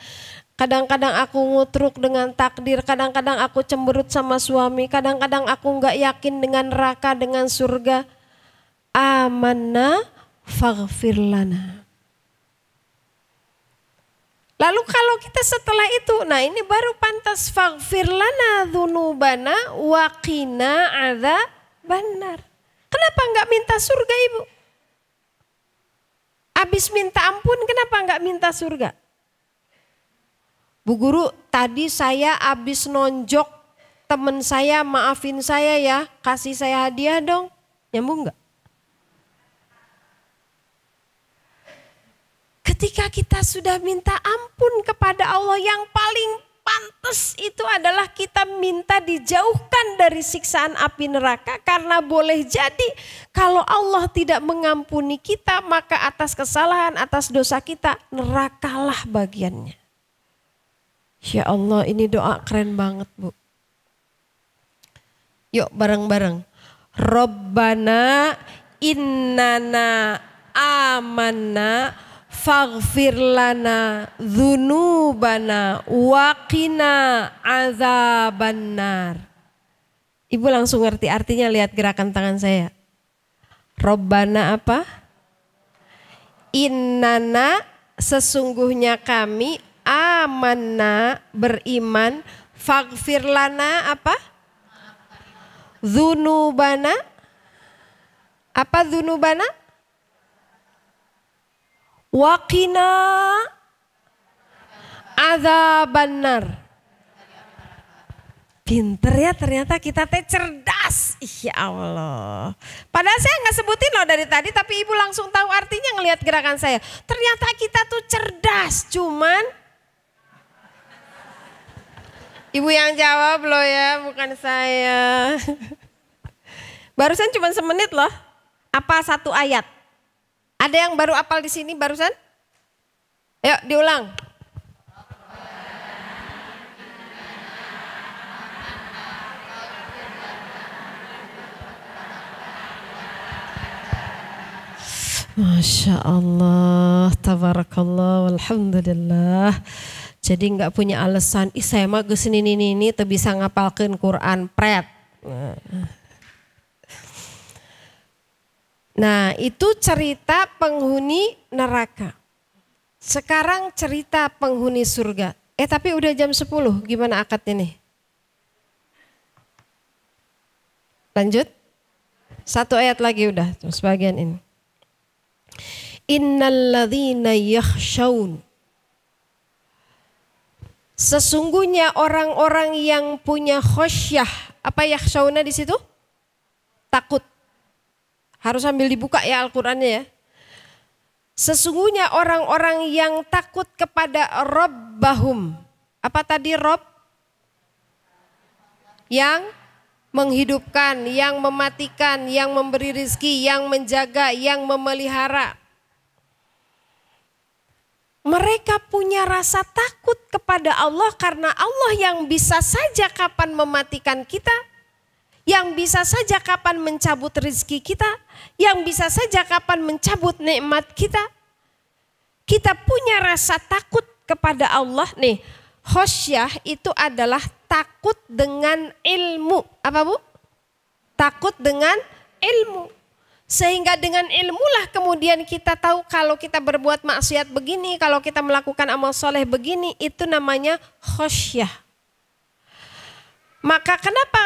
Kadang-kadang aku ngutruk dengan takdir. Kadang-kadang aku cemberut sama suami. Kadang-kadang aku gak yakin dengan neraka, dengan surga. Amanna faghfir lana. Lalu kalau kita setelah itu, nah ini baru pantas faghfir lana dzunubana wa qina adzabannar. Kenapa enggak minta surga Ibu? Habis minta ampun kenapa enggak minta surga? Bu Guru, tadi saya habis nonjok teman saya, maafin saya ya, kasih saya hadiah dong. Nyambung enggak? Ketika kita sudah minta ampun kepada Allah, yang paling pantas itu adalah kita minta dijauhkan dari siksaan api neraka. Karena boleh jadi kalau Allah tidak mengampuni kita, maka atas kesalahan, atas dosa kita, nerakalah bagiannya. Ya Allah, ini doa keren banget Bu. Yuk bareng-bareng. Rabbana innana amanna faghfir lana dzunubana wa qina adzabannar. Ibu langsung ngerti artinya, lihat gerakan tangan saya. Rabbana apa? Innana, sesungguhnya kami, amanna, beriman, faghfir lana apa? Dzunubana. Apa dzunubana? Wa qina adzabannar. Pinter ya, ternyata kita teh cerdas. Ya Allah. Padahal saya nggak sebutin loh dari tadi, tapi Ibu langsung tahu artinya ngelihat gerakan saya. Ternyata kita tuh cerdas, cuman Ibu yang jawab loh ya, bukan saya. Barusan cuma semenit loh. Apa satu ayat? Ada yang baru apal di sini barusan? Ayo diulang. Masya Allah, tabarakallah, walhamdulillah. Jadi nggak punya alasan, saya mah geus ini teu bisa ngapalkeun Quran pret. Nah itu cerita penghuni neraka. Sekarang cerita penghuni surga. Tapi udah jam 10, gimana akad ini? Lanjut. Satu ayat lagi udah, sebagian ini. Innalladzina yakhshaun. Sesungguhnya orang-orang yang punya khosyah. Apa yakhshauna di situ? Takut. Harus sambil dibuka ya Al-Qur'annya ya. Sesungguhnya orang-orang yang takut kepada Rabbahum. Apa tadi Rabb? Yang menghidupkan, yang mematikan, yang memberi rizki, yang menjaga, yang memelihara. Mereka punya rasa takut kepada Allah karena Allah yang bisa saja kapan mematikan kita, yang bisa saja kapan mencabut rizki kita, yang bisa saja kapan mencabut nikmat kita. Kita punya rasa takut kepada Allah. Nih, khosyah itu adalah takut dengan ilmu. Apa Bu? Takut dengan ilmu. Sehingga dengan ilmulah kemudian kita tahu kalau kita berbuat maksiat begini, kalau kita melakukan amal soleh begini, itu namanya khosyah. Maka kenapa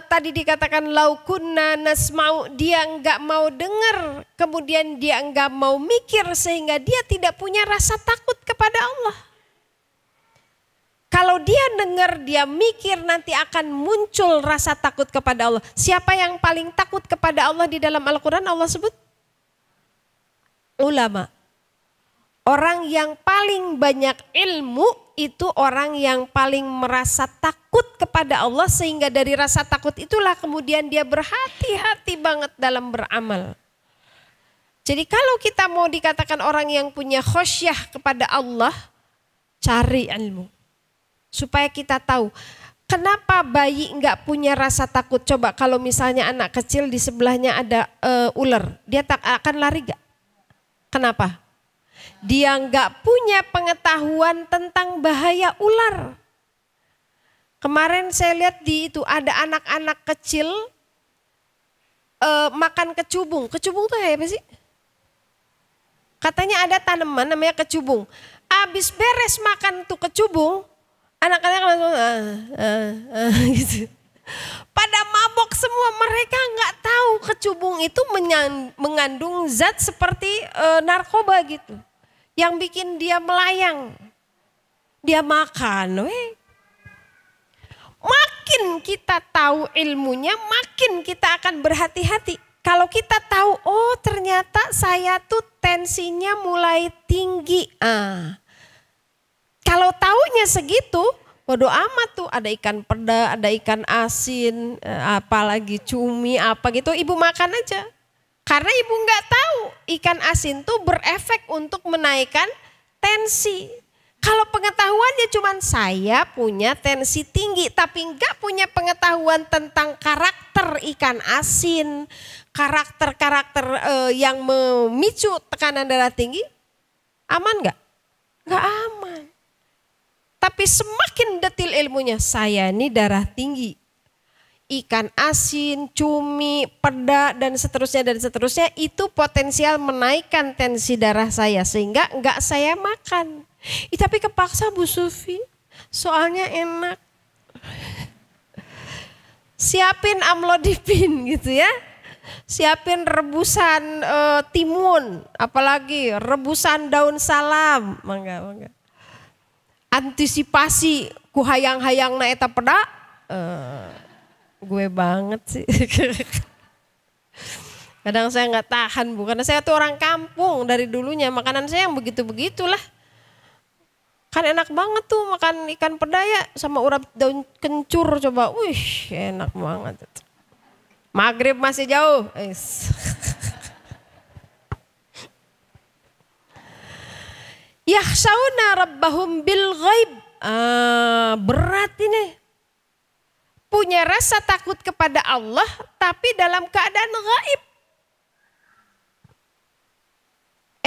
tadi dikatakan laukunna nasma'u, dia enggak mau dengar, kemudian dia enggak mau mikir sehingga dia tidak punya rasa takut kepada Allah. Kalau dia dengar, dia mikir, nanti akan muncul rasa takut kepada Allah. Siapa yang paling takut kepada Allah di dalam Al-Quran? Allah sebut ulama. Orang yang paling banyak ilmu itu orang yang paling merasa takut kepada Allah, sehingga dari rasa takut itulah kemudian dia berhati-hati banget dalam beramal. Jadi kalau kita mau dikatakan orang yang punya khosyah kepada Allah, cari ilmu. Supaya kita tahu kenapa bayi enggak punya rasa takut. Coba kalau misalnya anak kecil di sebelahnya ada ular, dia tak akan lari gak? Kenapa? Dia enggak punya pengetahuan tentang bahaya ular. Kemarin saya lihat di itu ada anak-anak kecil makan kecubung. Kecubung tuh apa sih? Katanya ada tanaman namanya kecubung. Abis beres makan tuh kecubung, anak-anak langsung gitu. Pada mabok semua, mereka nggak tahu kecubung itu mengandung zat seperti narkoba gitu, yang bikin dia melayang. Dia makan, Makin kita tahu ilmunya, makin kita akan berhati-hati. Kalau kita tahu, oh ternyata saya tuh tensinya mulai tinggi. Kalau taunya segitu, bodo amat tuh, ada ikan peda, ada ikan asin, apalagi cumi, apa gitu, ibu makan aja. Karena ibu nggak tahu ikan asin tuh berefek untuk menaikkan tensi. Kalau pengetahuannya cuma saya punya tensi tinggi, tapi nggak punya pengetahuan tentang karakter ikan asin, karakter-karakter yang memicu tekanan darah tinggi, aman nggak? Nggak aman. Tapi semakin detil ilmunya, saya ini darah tinggi, ikan asin, cumi, peda dan seterusnya itu potensial menaikkan tensi darah saya sehingga enggak saya makan. Tapi kepaksa Bu Sufi, soalnya enak. Siapin amlodipin gitu ya. Siapin rebusan timun, apalagi rebusan daun salam, mangga. Antisipasi ku hayang-hayang na eta peda, gue banget sih. Kadang saya nggak tahan Bu, karena saya tuh orang kampung dari dulunya, makanan saya yang begitu-begitulah. Kan enak banget tuh makan ikan peda ya sama urap daun kencur, coba, wih enak banget. Maghrib masih jauh. Yakhshawna rabbahum bil ghaib. Berat ini. Punya rasa takut kepada Allah tapi dalam keadaan gaib.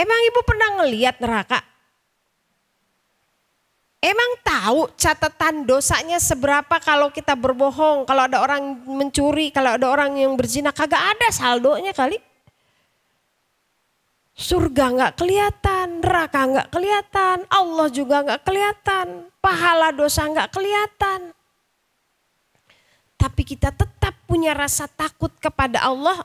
Emang ibu pernah ngelihat neraka? Emang tahu catatan dosanya seberapa kalau kita berbohong, kalau ada orang mencuri, kalau ada orang yang berzina? Kagak ada saldonya kali. Surga nggak kelihatan, neraka nggak kelihatan, Allah juga nggak kelihatan, pahala dosa nggak kelihatan. Tapi kita tetap punya rasa takut kepada Allah,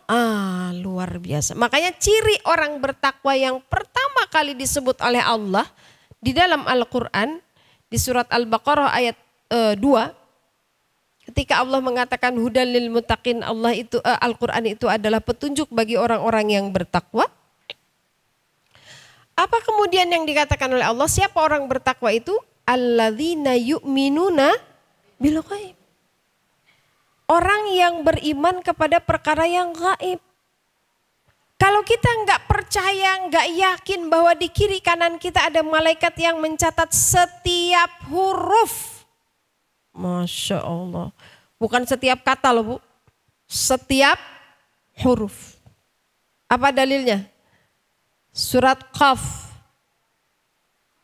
luar biasa. Makanya ciri orang bertakwa yang pertama kali disebut oleh Allah di dalam Al-Quran, di surat Al-Baqarah ayat 2, ketika Allah mengatakan hudal lil muttaqin, Allah itu Al-Quran itu adalah petunjuk bagi orang-orang yang bertakwa. Apa kemudian yang dikatakan oleh Allah? Siapa orang bertakwa itu? Alladzina yu'minuna bil ghaib. Orang yang beriman kepada perkara yang gaib. Kalau kita nggak percaya, nggak yakin bahwa di kiri kanan kita ada malaikat yang mencatat setiap huruf. Masya Allah. Bukan setiap kata loh Bu. Setiap huruf. Apa dalilnya? Surat Qaf.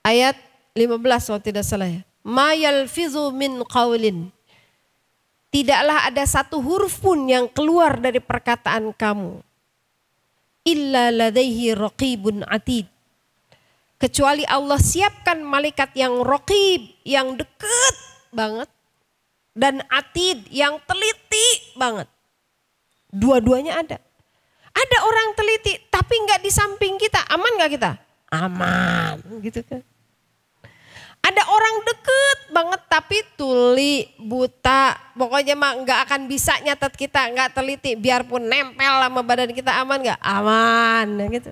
Ayat 15 kalau tidak salah ya. Ma yalfizu min qawlin. Tidaklah ada satu huruf pun yang keluar dari perkataan kamu. Illa ladaihi raqibun atid. Kecuali Allah siapkan malaikat yang raqib, yang dekat banget. Dan atid, yang teliti banget. Dua-duanya ada. Ada orang teliti, tapi nggak di samping kita. Aman nggak kita? Aman, gitu kan. Ada orang deket banget tapi tuli, buta, pokoknya mah nggak akan bisa nyatet kita, nggak teliti, biarpun nempel sama badan kita aman nggak? Aman, gitu.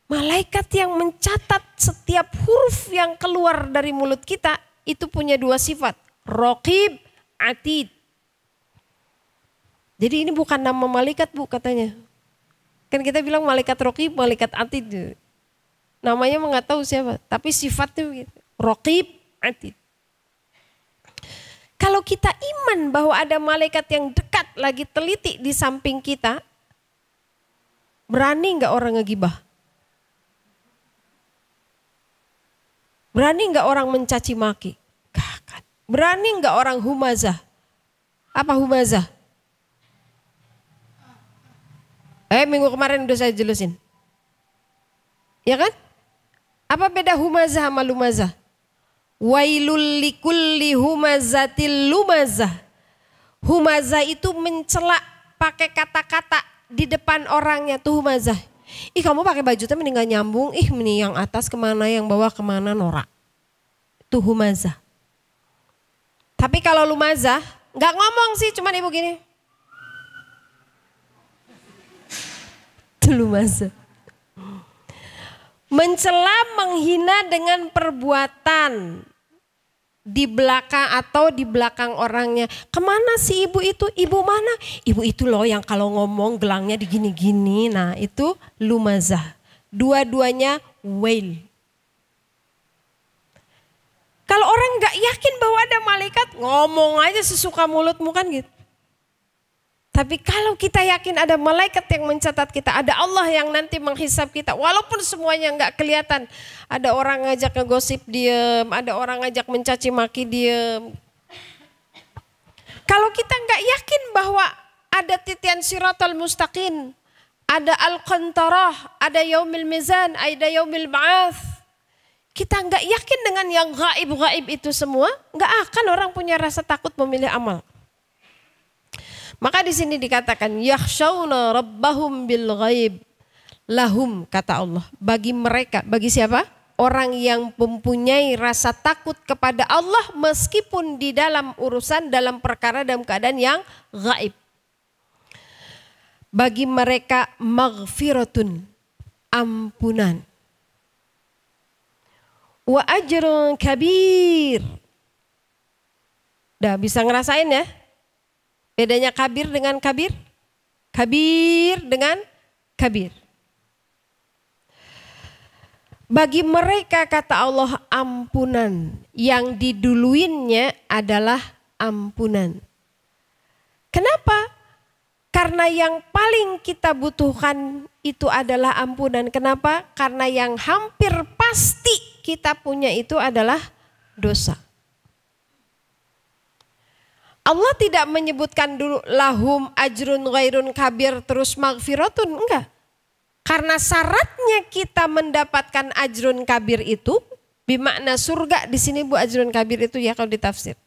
Malaikat yang mencatat setiap huruf yang keluar dari mulut kita itu punya dua sifat, raqib, atid. Jadi ini bukan nama malaikat Bu katanya. Kan kita bilang malaikat raqib, malaikat atid. Namanya nggak tahu siapa, tapi sifatnya begitu. Raqib, atid. Kalau kita iman bahwa ada malaikat yang dekat lagi teliti di samping kita, berani nggak orang ngegibah? Berani nggak orang mencaci maki? Gak. Berani nggak orang humazah? Apa humazah? Minggu kemarin udah saya jelasin. Ya kan? Apa beda humazah sama lumazah? Wailul likulli humazatil lumazah. Humazah itu mencela pakai kata-kata di depan orangnya tuh humazah. Ih kamu pakai baju tapi nggak nyambung. Ih ini yang atas kemana, yang bawah kemana, norak. Itu humazah. Tapi kalau lumazah nggak ngomong sih, cuman ibu gini. Itu lumazah. Mencela, menghina dengan perbuatan di belakang atau di belakang orangnya. Kemana sih ibu itu? Ibu mana? Ibu itu loh yang kalau ngomong gelangnya digini-gini. Nah itu lumazah. Dua-duanya wail. Kalau orang gak yakin bahwa ada malaikat, ngomong aja sesuka mulutmu kan gitu. Tapi kalau kita yakin ada malaikat yang mencatat kita, ada Allah yang nanti menghisap kita, walaupun semuanya nggak kelihatan, ada orang ngajak ngegosip diem, ada orang ngajak mencaci maki diem. Kalau kita nggak yakin bahwa ada titian siratal mustaqim, ada al-qantarah, ada yaumil mizan, ada yaumil ba'ath, kita nggak yakin dengan yang gaib-gaib itu semua, nggak akan orang punya rasa takut memilih amal. Maka di sini dikatakan yakhshawna rabbahum bil ghaib lahum, kata Allah, bagi mereka, bagi siapa? Orang yang mempunyai rasa takut kepada Allah meskipun di dalam urusan, dalam perkara, dalam keadaan yang gaib. Bagi mereka maghfiratun, ampunan. Wa ajrun kabir. Udah bisa ngerasain ya? Bedanya kabir dengan kabir? Kabir dengan kabir. Bagi mereka kata Allah ampunan, yang diduluinnya adalah ampunan. Kenapa? Karena yang paling kita butuhkan itu adalah ampunan. Kenapa? Karena yang hampir pasti kita punya itu adalah dosa. Allah tidak menyebutkan dulu lahum ajrun ghairun kabir terus maghfiratun, enggak. Karena syaratnya kita mendapatkan ajrun kabir itu bermakna surga di sini Bu, ajrun kabir itu ya kalau ditafsir.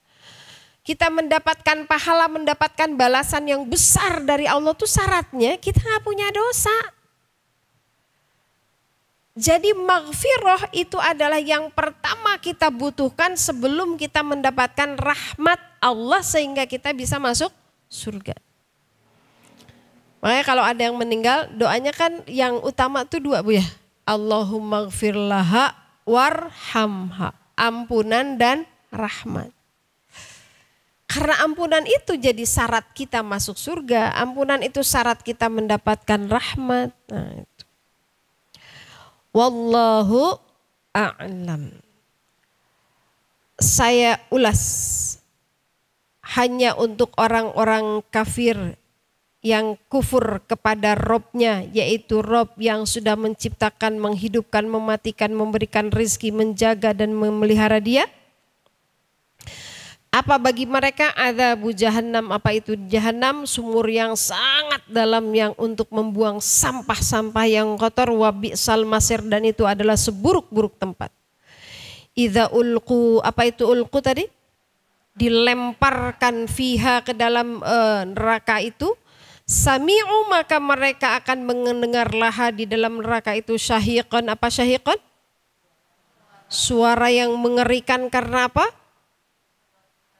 Kita mendapatkan pahala, mendapatkan balasan yang besar dari Allah tuh syaratnya kita nggak punya dosa. Jadi maghfirah itu adalah yang pertama kita butuhkan sebelum kita mendapatkan rahmat Allah sehingga kita bisa masuk surga. Makanya kalau ada yang meninggal doanya kan yang utama tuh dua Bu ya. Allahumma gfir laha warhamha. Ampunan dan rahmat. Karena ampunan itu jadi syarat kita masuk surga. Ampunan itu syarat kita mendapatkan rahmat. Nah, itu. Wallahu a'lam. Saya ulas hanya untuk orang-orang kafir yang kufur kepada Robnya, yaitu Rob yang sudah menciptakan, menghidupkan, mematikan, memberikan rizki, menjaga dan memelihara dia. Apa bagi mereka? Adzabu jahannam. Apa itu jahannam? Sumur yang sangat dalam yang untuk membuang sampah-sampah yang kotor. Wa bi'sal masir, dan itu adalah seburuk-buruk tempat. Idza ulqu, apa itu ulqu tadi? Dilemparkan fiha ke dalam neraka itu. Sami'u, maka mereka akan mendengar laha di dalam neraka itu syahiqan. Apa syahiqan? Suara yang mengerikan. Karena apa?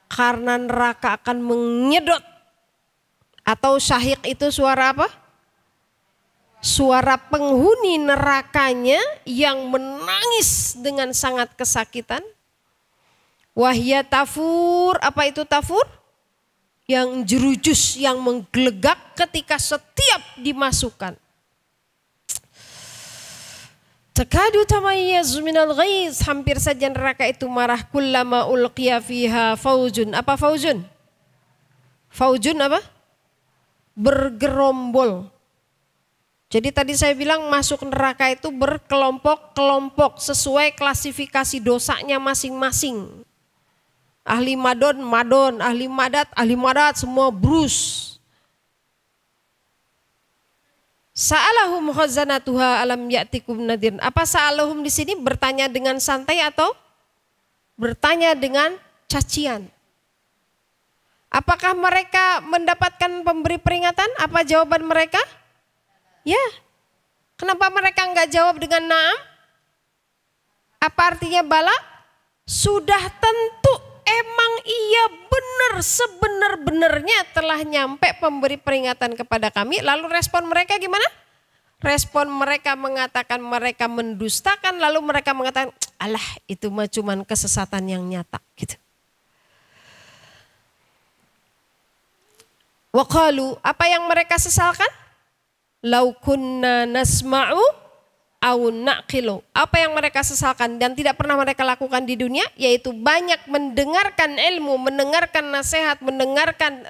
Karena neraka akan menyedot. Atau syahiq itu suara apa? Suara penghuni nerakanya yang menangis dengan sangat kesakitan. Wahya tafur, apa itu tafur? Yang jerujus, yang menggelegak ketika setiap dimasukkan. Takadu tamayyazu minal ghaiz, hampir saja neraka itu marah. Kullama ulqiya fiha faujun. Apa faujun? Faujun apa? Bergerombol. Jadi tadi saya bilang masuk neraka itu berkelompok-kelompok sesuai klasifikasi dosanya masing-masing. Ahli madon, madon, ahli madat, semua brus. Sa'alahum khazanatuha alam ya'tikum nadir. Apa sa'alahum di sini? Bertanya dengan santai atau bertanya dengan cacian? Apakah mereka mendapatkan pemberi peringatan? Apa jawaban mereka? Ya. Kenapa mereka enggak jawab dengan na'am? Apa artinya bala? Sudah tentu emang iya benar, sebenar-benarnya telah nyampe pemberi peringatan kepada kami. Lalu respon mereka gimana? Respon mereka mengatakan mereka mendustakan. Lalu mereka mengatakan, alah itu mah cuman kesesatan yang nyata gitu. Waqalu, apa yang mereka sesalkan? Lau kunna nasma'u au naqilu. Apa yang mereka sesalkan dan tidak pernah mereka lakukan di dunia, yaitu banyak mendengarkan ilmu, mendengarkan nasihat, mendengarkan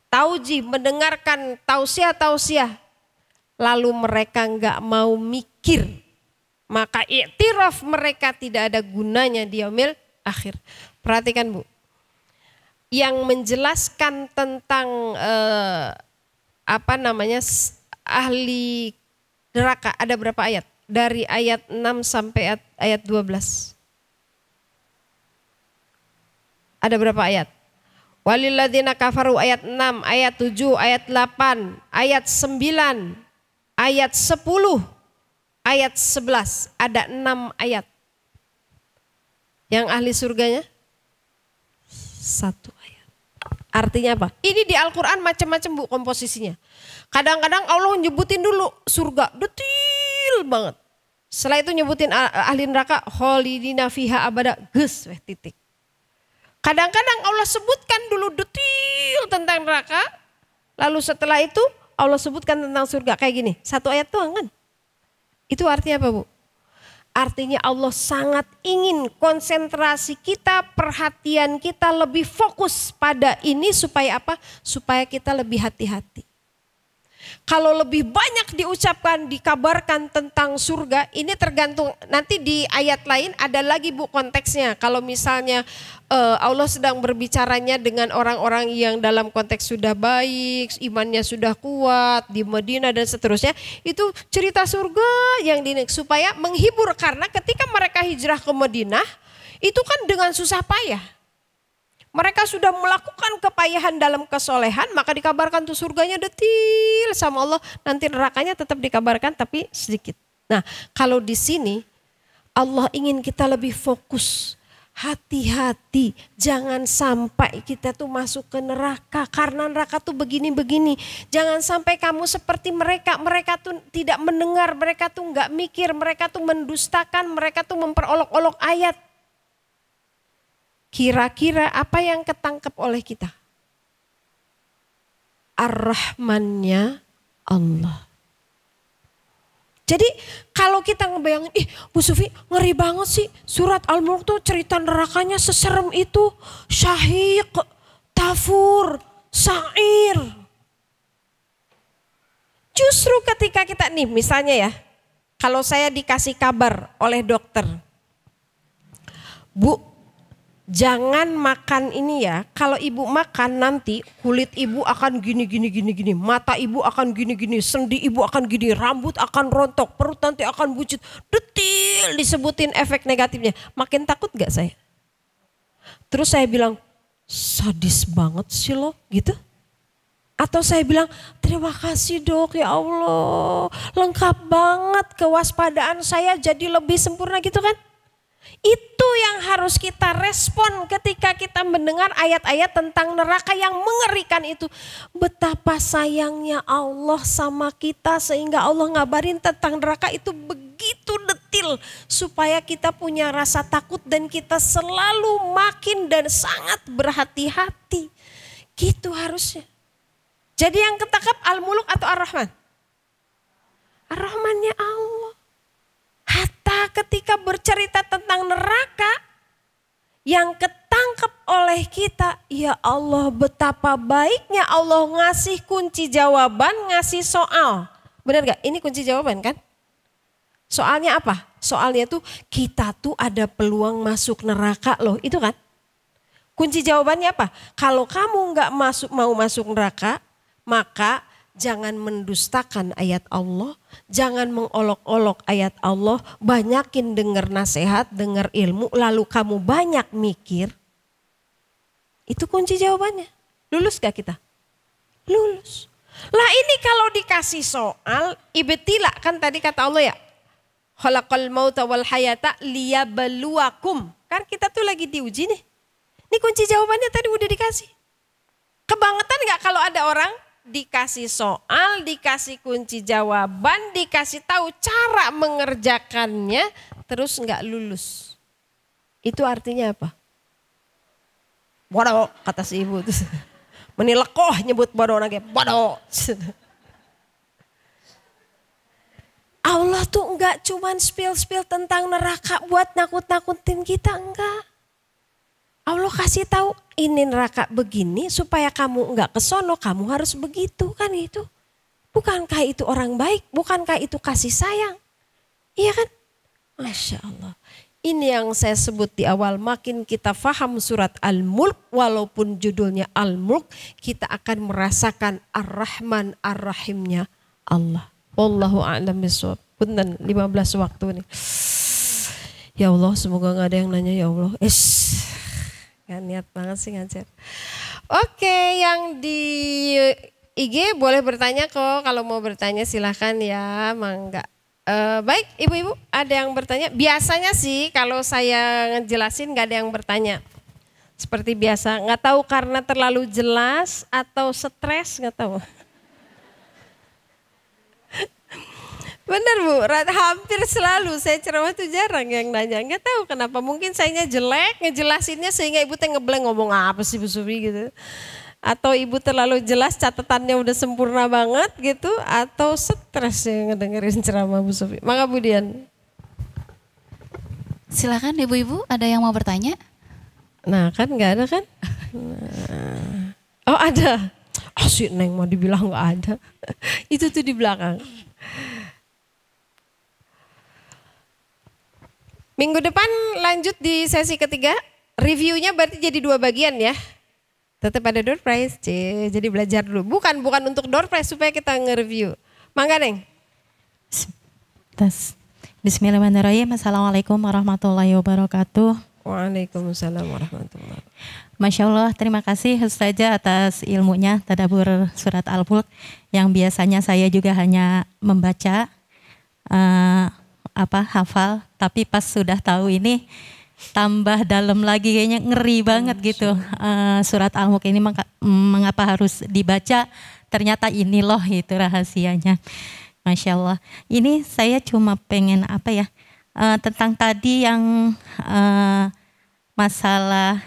tauji, mendengarkan tausiah. Lalu mereka enggak mau mikir. Maka iktiraf mereka tidak ada gunanya di yaumil akhir. Perhatikan Bu. Yang menjelaskan tentang ahli neraka ada berapa ayat? Dari ayat 6 sampai ayat 12. Ada berapa ayat? Walilladzina kafaru ayat 6, ayat 7, ayat 8, ayat 9, ayat 10, ayat 11. Ada 6 ayat. Yang ahli surganya? 1 ayat. Artinya apa? Ini di Al-Quran macam-macam Bu komposisinya. Kadang-kadang Allah nyebutin dulu surga, detil banget. Setelah itu nyebutin ahli neraka, khalidina fiha abada, geus titik. Kadang-kadang Allah sebutkan dulu detil tentang neraka, lalu setelah itu Allah sebutkan tentang surga kayak gini. 1 ayat doang kan? Itu artinya apa Bu? Artinya Allah sangat ingin konsentrasi kita, perhatian kita lebih fokus pada ini supaya apa? Supaya kita lebih hati-hati. Kalau lebih banyak diucapkan, dikabarkan tentang surga, ini tergantung nanti di ayat lain ada lagi Bu konteksnya. Kalau misalnya Allah sedang berbicaranya dengan orang-orang yang dalam konteks sudah baik, imannya sudah kuat di Madinah dan seterusnya, itu cerita surga yang supaya menghibur, karena ketika mereka hijrah ke Madinah itu kan dengan susah payah. Mereka sudah melakukan kepayahan dalam kesolehan, maka dikabarkan tuh surganya detil sama Allah. Nanti nerakanya tetap dikabarkan tapi sedikit. Nah kalau di sini Allah ingin kita lebih fokus. hati-hati, jangan sampai kita tuh masuk ke neraka karena neraka tuh begini-begini. Jangan sampai kamu seperti mereka, mereka tuh tidak mendengar, mereka tuh nggak mikir, mereka tuh mendustakan, mereka tuh memperolok-olok ayat. Kira-kira apa yang ketangkep oleh kita? Ar-Rahmannya Allah. Jadi kalau kita ngebayangin, Bu Sufi ngeri banget sih, surat Al-Mulk tuh cerita nerakanya seserem itu. Syahiq, Tafur, Sa'ir. Justru ketika kita nih misalnya ya, kalau saya dikasih kabar oleh dokter, Bu, jangan makan ini ya, kalau ibu makan nanti kulit ibu akan gini, mata ibu akan gini, sendi ibu akan gini, rambut akan rontok, perut nanti akan buncit, detil disebutin efek negatifnya. Makin takut gak saya? Terus saya bilang, sadis banget sih lo gitu. Atau saya bilang, terima kasih dok ya Allah, lengkap banget kewaspadaan saya jadi lebih sempurna gitu kan. Itu yang harus kita respon ketika kita mendengar ayat-ayat tentang neraka yang mengerikan itu. Betapa sayangnya Allah sama kita sehingga Allah ngabarin tentang neraka itu begitu detil. Supaya kita punya rasa takut dan kita selalu makin dan sangat berhati-hati. Gitu harusnya. Jadi yang ketangkap Al-Mulk atau Ar-Rahman? Ar-Rahmannya Allah. Hatta ketika bercerita tentang neraka yang ketangkep oleh kita, ya Allah betapa baiknya Allah ngasih kunci jawaban, ngasih soal. Benar gak? Ini kunci jawaban kan? Soalnya apa? Soalnya tuh kita tuh ada peluang masuk neraka loh, itu kan? Kunci jawabannya apa? Kalau kamu gak mau masuk neraka, maka jangan mendustakan ayat Allah, jangan mengolok-olok ayat Allah, banyakin dengar nasihat, dengar ilmu, lalu kamu banyak mikir. Itu kunci jawabannya. Lulus gak kita? Lulus. Lah ini kalau dikasih soal, ibtila kan tadi kata Allah ya, khalaqal mauta wal hayata liyabluwakum. Kan kita tuh lagi diuji nih. Ini kunci jawabannya tadi udah dikasih. Kebangetan gak kalau ada orang dikasih soal, dikasih kunci jawaban, dikasih tahu cara mengerjakannya, terus nggak lulus. Itu artinya apa? Bodoh, kata si ibu. Menilekoh nyebut bodoh lagi, bodoh. Allah tuh nggak cuman spill tentang neraka buat nakut-nakutin kita, enggak. Allah kasih tahu ini neraka begini supaya kamu enggak kesono, kamu harus begitu kan itu. Bukankah itu orang baik? Bukankah itu kasih sayang? Iya kan? Masya Allah. Ini yang saya sebut di awal, makin kita faham surat Al-Mulk, walaupun judulnya Al-Mulk, kita akan merasakan Ar-Rahman Ar-Rahimnya Allah. Wallahu a'lam bishawab. Punten 15 waktu nih. Ya Allah, semoga gak ada yang nanya ya Allah. Gak niat banget sih ngajar. Oke, yang di IG boleh bertanya kok. Kalau mau bertanya silahkan ya, mangga. Baik ibu-ibu, ada yang bertanya? Biasanya sih kalau saya ngejelasin gak ada yang bertanya. Seperti biasa, gak tahu karena terlalu jelas atau stres, gak tahu. Benar Bu, hampir selalu saya ceramah tuh jarang yang nanya. Nggak tahu kenapa, mungkin sayanya jelek ngejelasinnya sehingga ibu teh ngeblank ngomong apa sih Bu Sufi gitu. Atau ibu terlalu jelas catatannya udah sempurna banget gitu. Atau stres yang ngedengerin ceramah Bu Sufi. Maka Bu Dian. Silakan ibu-ibu, ada yang mau bertanya? Nah kan nggak ada kan? Nah. Oh ada. Oh si Neng mau dibilang nggak ada. Itu tuh di belakang. Minggu depan lanjut di sesi ketiga, reviewnya berarti jadi 2 bagian ya. Tetap ada door prize, jadi belajar dulu. Bukan untuk door prize supaya kita nge-review. Mangga Neng. Bismillahirrahmanirrahim. Assalamualaikum warahmatullahi wabarakatuh. Waalaikumsalam warahmatullahi wabarakatuh. Masya Allah, terima kasih Ustazah atas ilmunya tadabbur surat Al-Mulk yang biasanya saya juga hanya membaca hafal, tapi pas sudah tahu ini tambah dalam lagi, kayaknya ngeri banget gitu. Surat Al-Mulk ini mengapa harus dibaca, ternyata ini loh itu rahasianya. Masya Allah. Ini saya cuma pengen apa ya, tentang tadi yang masalah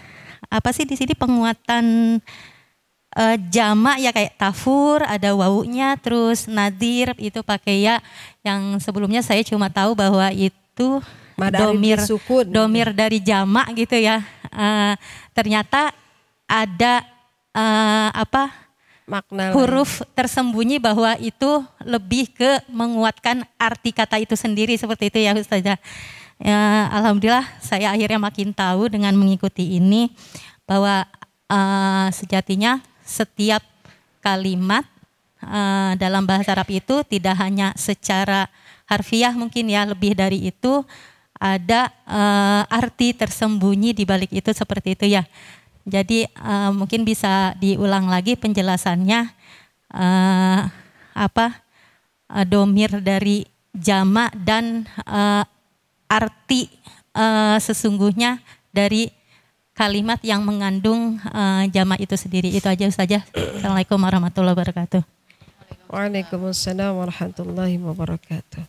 apa sih di sini penguatan jamak ya, kayak tafur ada wawunya, terus nadir itu pakai ya, yang sebelumnya saya cuma tahu bahwa itu domir dari jamak gitu ya. Ternyata ada makna huruf tersembunyi bahwa itu lebih ke menguatkan arti kata itu sendiri, seperti itu ya Ustazah. Ya, alhamdulillah saya akhirnya makin tahu dengan mengikuti ini bahwa sejatinya setiap kalimat dalam bahasa Arab itu tidak hanya secara harfiah, mungkin ya lebih dari itu, ada arti tersembunyi di balik itu, seperti itu ya. Jadi mungkin bisa diulang lagi penjelasannya, domir dari jamak dan arti sesungguhnya dari kalimat yang mengandung jamak itu sendiri. Itu aja saja. Assalamualaikum warahmatullahi wabarakatuh. Waalaikumsalam warahmatullahi wabarakatuh.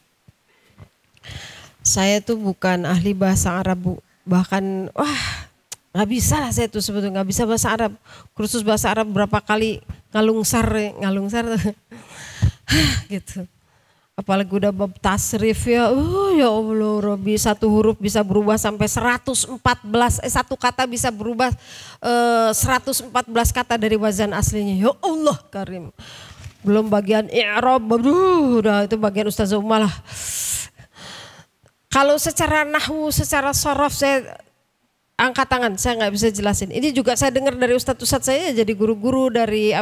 Saya tuh bukan ahli bahasa Arab, Bu. Bahkan nggak bisa lah saya tuh sebetulnya, nggak bisa bahasa Arab. Kursus bahasa Arab berapa kali ngalungsar gitu. Apalagi udah bab tasrif ya, ya Allah Rabbi, satu huruf bisa berubah sampai 114, satu kata bisa berubah 114 kata dari wazan aslinya. Ya Allah Karim. Belum bagian i'rab, udah itu bagian Ustazah Umar lah. Kalau secara nahwu, secara sorof saya angkat tangan, saya nggak bisa jelasin. Ini juga saya dengar dari ustadz-ustadz saya, jadi guru-guru dari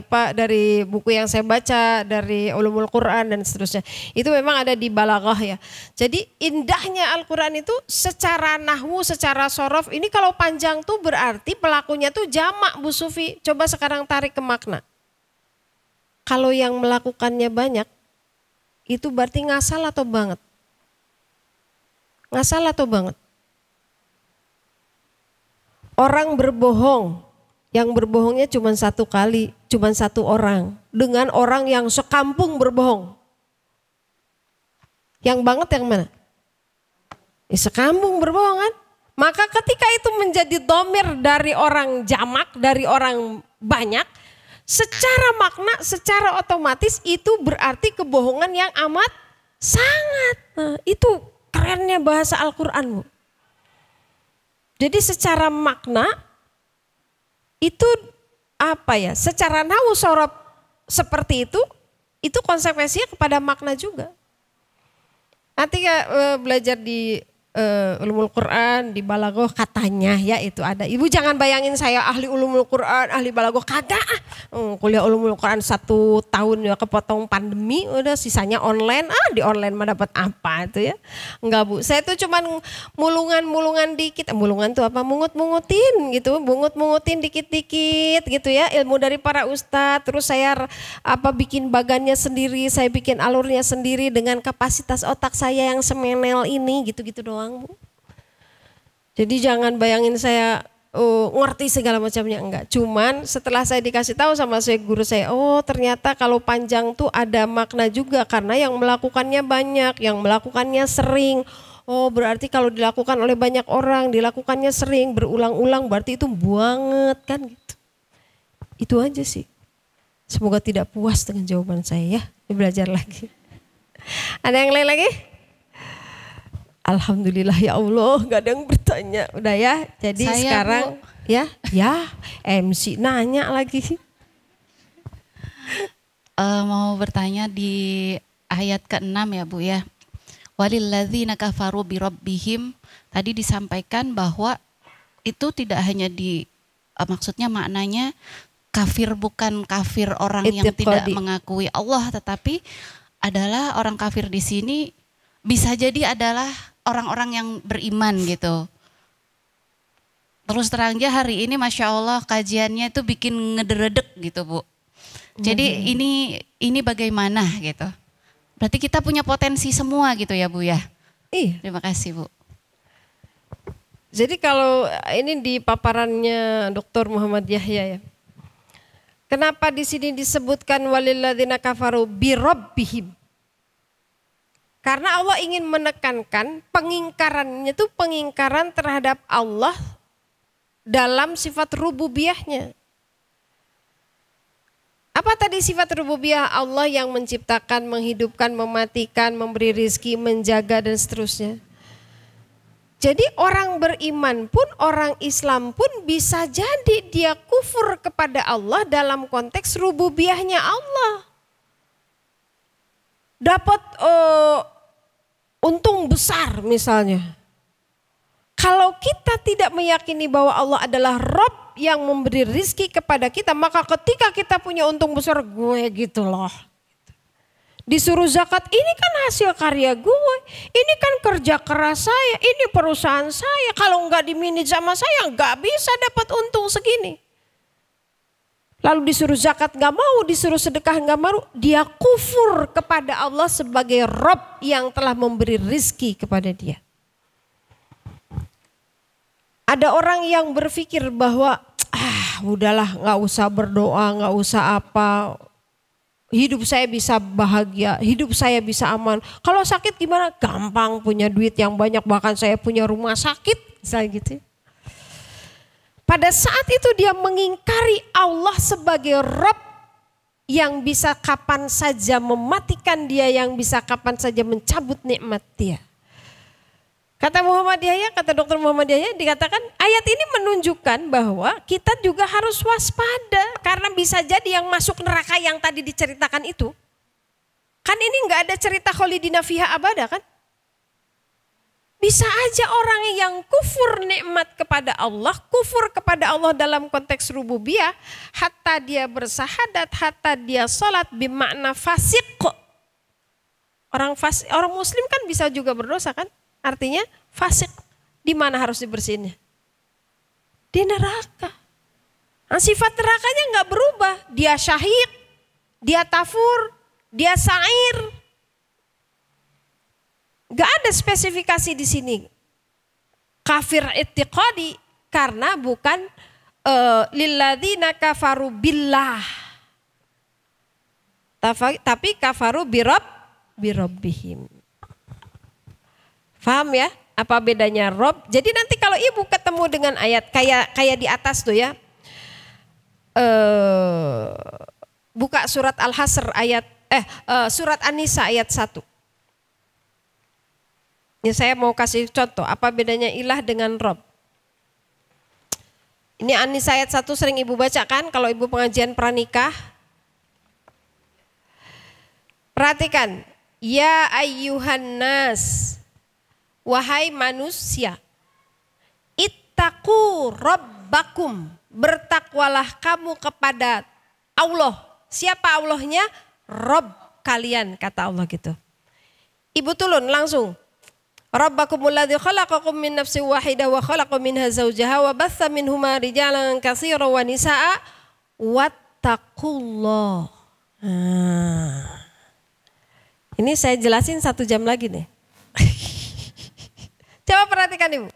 buku yang saya baca, dari ulumul Quran dan seterusnya. Itu memang ada di balaghah ya. Jadi indahnya Al-Quran itu secara nahwu, secara sorof, ini kalau panjang tuh berarti pelakunya tuh jamak, Bu Sufi. Coba sekarang tarik ke makna. Kalau yang melakukannya banyak, itu berarti ngasal atau banget? Ngasal atau banget? Orang berbohong, yang berbohongnya cuma satu kali, cuma satu orang. Dengan orang yang sekampung berbohong. Yang banget yang mana? Sekampung berbohong kan? Maka ketika itu menjadi domir dari orang jamak, dari orang banyak, secara makna, secara otomatis itu berarti kebohongan yang amat sangat. Nah, itu kerennya bahasa Al-Quran, Bu. Jadi secara makna itu secara nahwu sorof seperti itu konsekuensinya kepada makna juga. Nanti belajar di ulumul Quran, di balaghah katanya ya itu ada. Ibu jangan bayangin saya ahli ulumul Quran, ahli balaghah, kagak. Kuliah ulumul Quran 1 tahun ya kepotong pandemi, udah sisanya online. Di online mah dapat apa itu ya? Enggak, Bu. Saya tuh cuman mulungan dikit. Mulungan tuh apa? Mungut-mungutin gitu, mungut-mungutin dikit-dikit gitu ya. Ilmu dari para ustadz. Terus saya bikin bagannya sendiri, saya bikin alurnya sendiri dengan kapasitas otak saya yang semenel ini gitu-gitu doang. Bu. Jadi jangan bayangin saya ngerti segala macamnya, enggak. Cuman setelah saya dikasih tahu sama guru saya, ternyata kalau panjang tuh ada makna juga karena yang melakukannya banyak, yang melakukannya sering. Berarti kalau dilakukan oleh banyak orang, dilakukannya sering, berulang-ulang, berarti itu banget kan gitu. Itu aja sih. Semoga tidak puas dengan jawaban saya ya. Belajar lagi. Ada yang lain lagi? Alhamdulillah ya Allah, gak ada yang bertanya. Udah ya, jadi saya, sekarang Bu. ya MC nanya lagi. Mau bertanya di ayat ke-6 ya Bu ya. Walilladzina kafaru birabbihim, tadi disampaikan bahwa itu tidak hanya maksudnya maknanya kafir bukan kafir orang yang tidak mengakui Allah, tetapi adalah orang kafir di sini bisa jadi adalah orang-orang yang beriman gitu. Terus terang aja hari ini Masya Allah kajiannya itu bikin ngederedek gitu Bu. Jadi ini bagaimana gitu. Berarti kita punya potensi semua gitu ya Bu ya. Iya. Terima kasih Bu. Jadi kalau ini di paparannya Dr. Muhammad Yahya ya. Kenapa di sini disebutkan walilladzina kafaru birabbihim? Karena Allah ingin menekankan pengingkarannya itu pengingkaran terhadap Allah dalam sifat rububiyahnya. Apa tadi sifat rububiyah? Allah yang menciptakan, menghidupkan, mematikan, memberi rizki, menjaga dan seterusnya. Jadi orang beriman pun, orang Islam pun bisa jadi dia kufur kepada Allah dalam konteks rububiyahnya Allah. Dapat untung besar misalnya. Kalau kita tidak meyakini bahwa Allah adalah Rabb yang memberi rizki kepada kita, maka ketika kita punya untung besar, gue gitu loh. Disuruh zakat, ini kan hasil karya gue, ini kan kerja keras saya, ini perusahaan saya. Kalau nggak dimanage sama saya, nggak bisa dapat untung segini. Lalu disuruh zakat nggak mau, disuruh sedekah nggak mau, dia kufur kepada Allah sebagai Rabb yang telah memberi rizki kepada dia. Ada orang yang berpikir bahwa udahlah nggak usah berdoa, nggak usah apa, hidup saya bisa bahagia, hidup saya bisa aman. Kalau sakit gimana? Gampang, punya duit yang banyak, bahkan saya punya rumah sakit, misalnya gitu. Pada saat itu dia mengingkari Allah sebagai Rabb yang bisa kapan saja mematikan dia, yang bisa kapan saja mencabut nikmat dia. Kata Muhammad Yahya, kata Dr. Muhammad Yahya, dikatakan ayat ini menunjukkan bahwa kita juga harus waspada karena bisa jadi yang masuk neraka yang tadi diceritakan itu. Kan ini nggak ada cerita kholidina fiha abada kan? Bisa aja orang yang kufur nikmat kepada Allah, kufur kepada Allah dalam konteks rububiyah, hatta dia bersahadat, hatta dia salat bermakna fasik. Orang muslim kan bisa juga berdosa kan? Artinya fasik. Di mana harus dibersihinnya? Di neraka. Nah, sifat nerakanya nggak berubah. Dia syahid, dia tafur, dia sa'ir. Gak ada spesifikasi di sini. Kafir i'tiqadi karena bukan lilladzina kafaru billah. Tapi kafaru birabbihim. Faham ya? Apa bedanya Rob? Jadi nanti kalau ibu ketemu dengan ayat kayak di atas tuh ya. Buka surat Al-Hasr surat An-Nisa ayat 1. Ini saya mau kasih contoh apa bedanya ilah dengan Rob. Ini An-Nisa ayat 1 sering ibu bacakan kalau ibu pengajian pranikah. Perhatikan, ya ayyuhan nas, wahai manusia, ittaqu rabbakum, bertakwalah kamu kepada Allah. Siapa Allahnya? Rabb kalian, kata Allah gitu. Ibu tulun langsung. Rabbakumul ladzi khalaqakum min nafsin wahidah wa khalaqa minha zawjaha wa batha minhuma rijalan katsiran wa nisaa wattaqullah. Ini saya jelasin 1 jam lagi nih. Coba perhatikan ibu.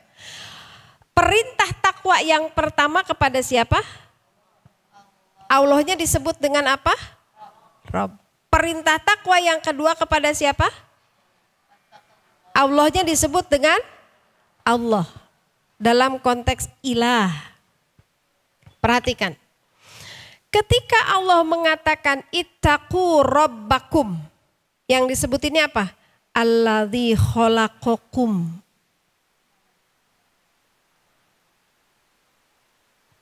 Perintah takwa yang pertama kepada siapa? Allahnya disebut dengan apa? Rabb. Perintah takwa yang kedua kepada siapa? Allahnya disebut dengan Allah. Dalam konteks ilah. Perhatikan. Ketika Allah mengatakan ittaqu rabbakum. Yang disebut ini apa? Alladzi khalaqakum.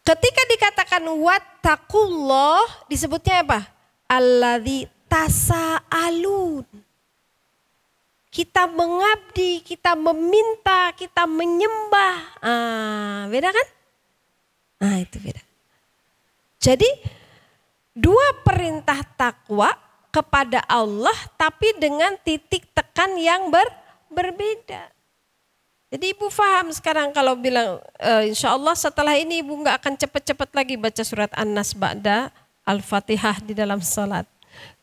Ketika dikatakan wattaqullah disebutnya apa? Alladzi tasa'alun. Kita mengabdi, kita meminta, kita menyembah. Beda kan? Itu beda. Jadi 2 perintah takwa kepada Allah tapi dengan titik tekan yang berbeda. Jadi ibu paham sekarang kalau bilang insya Allah setelah ini ibu nggak akan cepat-cepat lagi baca surat An-Nas ba'da Al-Fatihah di dalam salat.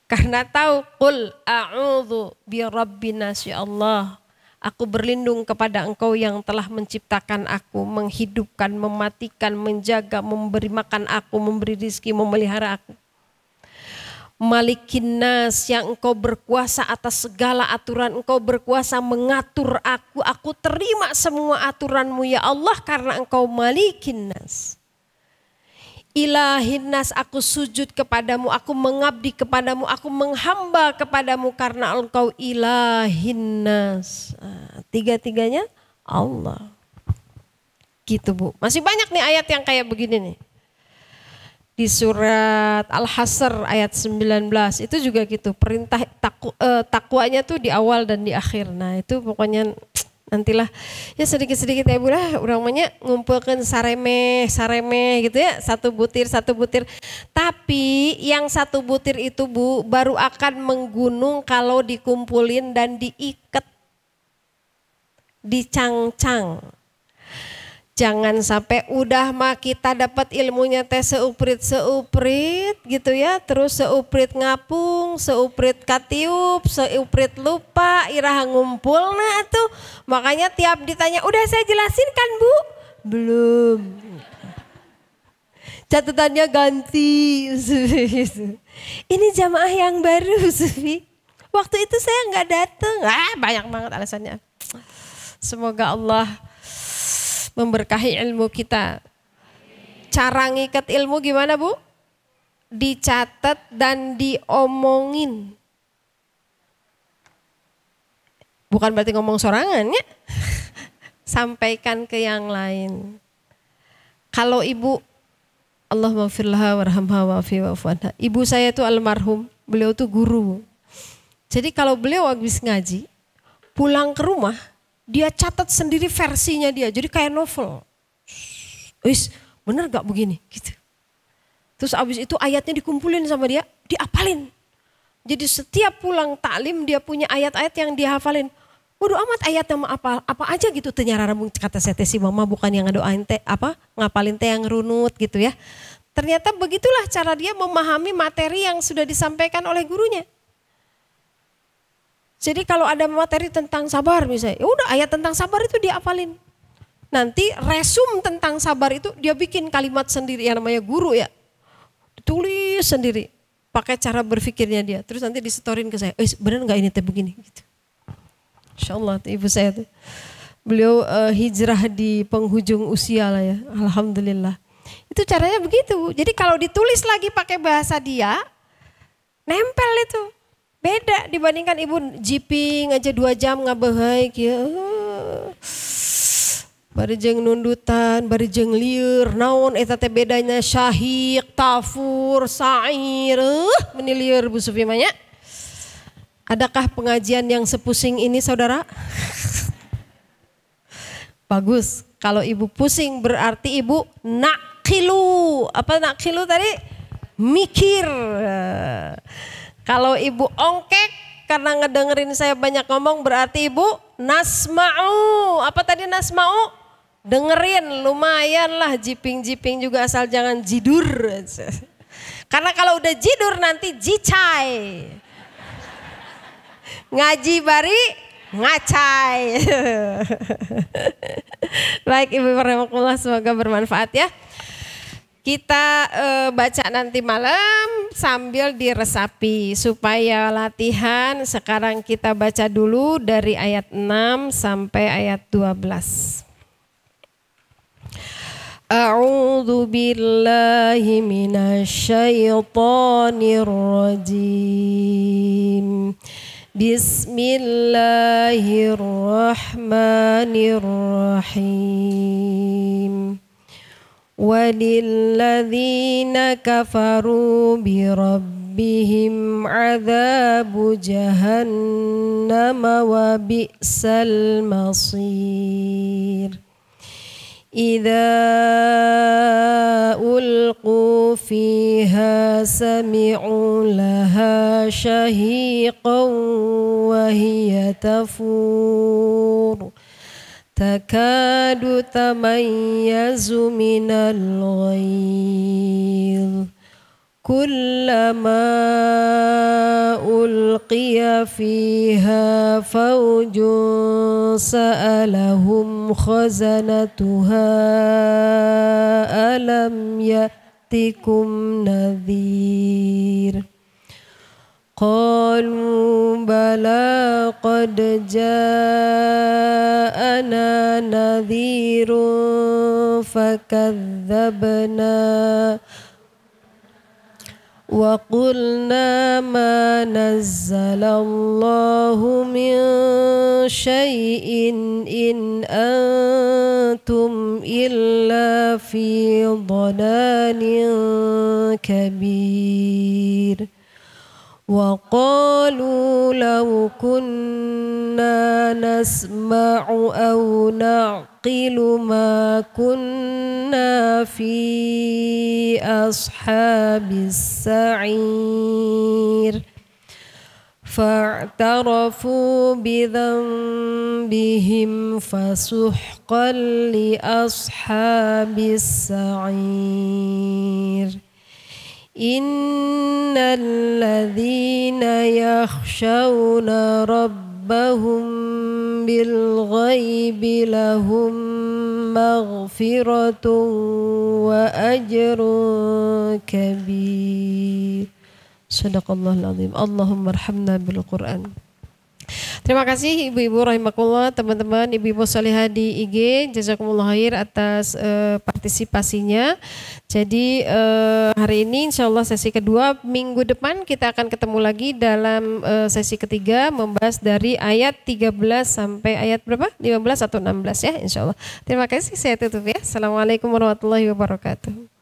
Karena tahu qul a'udzu birabbin nas ya Allah. Aku berlindung kepada Engkau yang telah menciptakan aku, menghidupkan, mematikan, menjaga, memberi makan aku, memberi rizki, memelihara aku. Malikin nas, yang Engkau berkuasa atas segala aturan, Engkau berkuasa mengatur aku terima semua aturanmu ya Allah karena Engkau malikin nas. Ilahin nas, aku sujud kepadamu, aku mengabdi kepadamu, aku menghamba kepadamu karena Engkau ilahin nas. Tiga-tiganya Allah. Gitu Bu, masih banyak nih ayat yang kayak begini nih. Di surat Al-Hasr ayat 19 itu juga gitu, perintah takwanya tuh di awal dan di akhir. Nah itu pokoknya nantilah ya sedikit-sedikit ya Bu lah, uramanya ngumpulkan saremeh gitu ya, satu butir. Tapi yang satu butir itu Bu baru akan menggunung kalau dikumpulin dan diikat, dicangcang. Jangan sampai udah mah kita dapat ilmunya teh seuprit gitu ya. Terus seuprit ngapung, seuprit katiup, seuprit lupa, iraha ngumpulna tuh. Makanya tiap ditanya, udah saya jelasin kan Bu? Belum. Catatannya ganti. Ini jamaah yang baru Sufi. Waktu itu saya nggak datang. Banyak banget alasannya. Semoga Allah memberkahi ilmu kita. Cara ngikat ilmu gimana Bu? Dicatat dan diomongin. Bukan berarti ngomong sorangan ya. Sampaikan ke yang lain. Kalau ibu, Allahumma firlaha warhamha wa'afi wa'fu anha. Ibu saya itu almarhum, beliau tuh guru. Jadi kalau beliau habis ngaji, pulang ke rumah, dia catat sendiri versinya dia, jadi kayak novel. Wis, bener gak begini? Gitu. Terus abis itu ayatnya dikumpulin sama dia, diapalin. Jadi setiap pulang taklim dia punya ayat-ayat yang dia hafalin. Waduh amat ayat nama apa aja gitu. Ternyata kata saya si mama bukan yang ngedoain teh ngapalin teh yang runut gitu ya. Ternyata begitulah cara dia memahami materi yang sudah disampaikan oleh gurunya. Jadi kalau ada materi tentang sabar misalnya, ya udah ayat tentang sabar itu dia hafalin. Nanti resum tentang sabar itu dia bikin kalimat sendiri yang namanya guru ya. Ditulis sendiri pakai cara berpikirnya dia. Terus nanti disetorin ke saya, bener gak ini teh begini? Gitu. Insya Allah ibu saya tuh. Beliau hijrah di penghujung usia lah ya, alhamdulillah. Itu caranya begitu. Jadi kalau ditulis lagi pakai bahasa dia, nempel itu. Beda dibandingkan ibu jiping aja 2 jam ngabehai kieu. Bari jeung nundutan, bari jeung lieur, naon eta teh bedanya syahik, tafur, sa'ir. Meni lieur Bu Sufi mah nya. Adakah pengajian yang sepusing ini saudara? Bagus. Kalau ibu pusing berarti ibu nakilu. Apa nakilu tadi? Mikir. Kalau ibu ongkek karena ngedengerin saya banyak ngomong berarti ibu nasma'u. Apa tadi nasma'u? Dengerin, lumayan lah jiping-jiping juga asal jangan jidur. Karena kalau udah jidur nanti jicai. Ngaji bari ngacai. Baik Ibu warahmatullah, semoga bermanfaat ya. Kita baca nanti malam sambil diresapi supaya latihan. Sekarang kita baca dulu dari ayat 6 sampai ayat 12. A'udzu billahi minasyaitonir rajim. Bismillahirrahmanirrahim. Walilladzina kafaru birabbihim adzabu jahannam wa bi'sal masir. Idza ulqu fiha sami'u laha shahiqan wa hiya tafur. Takadu tamayyazu minal ghayz. كلما ألقي فيها فوج سألهم خزنتها ألم يأتكم نذير قالوا بلى قد جاءنا نذير فكذبنا وقلنا ما نزل الله من شيء إن أنتم إلا في ضلال كبير وقالوا لو كنا نسمع أو نعقل ما كنا في أصحاب السعير فاعترفوا بذنبهم فسحقا لأصحاب السعير إن الذين يخشون ربهم بالغيب لهم مغفرة وأجر كبير. Sadaqallahul azim. Allahumma arhamna bil Quran. Terima kasih ibu-ibu rahimakumullah, teman-teman ibu-ibu salihah di IG, jazakumullah khair atas partisipasinya. Jadi hari ini insya Allah sesi kedua, minggu depan kita akan ketemu lagi dalam sesi ketiga membahas dari ayat 13 sampai ayat berapa? 15 atau 16 ya insya Allah. Terima kasih, saya tutup ya. Assalamualaikum warahmatullahi wabarakatuh.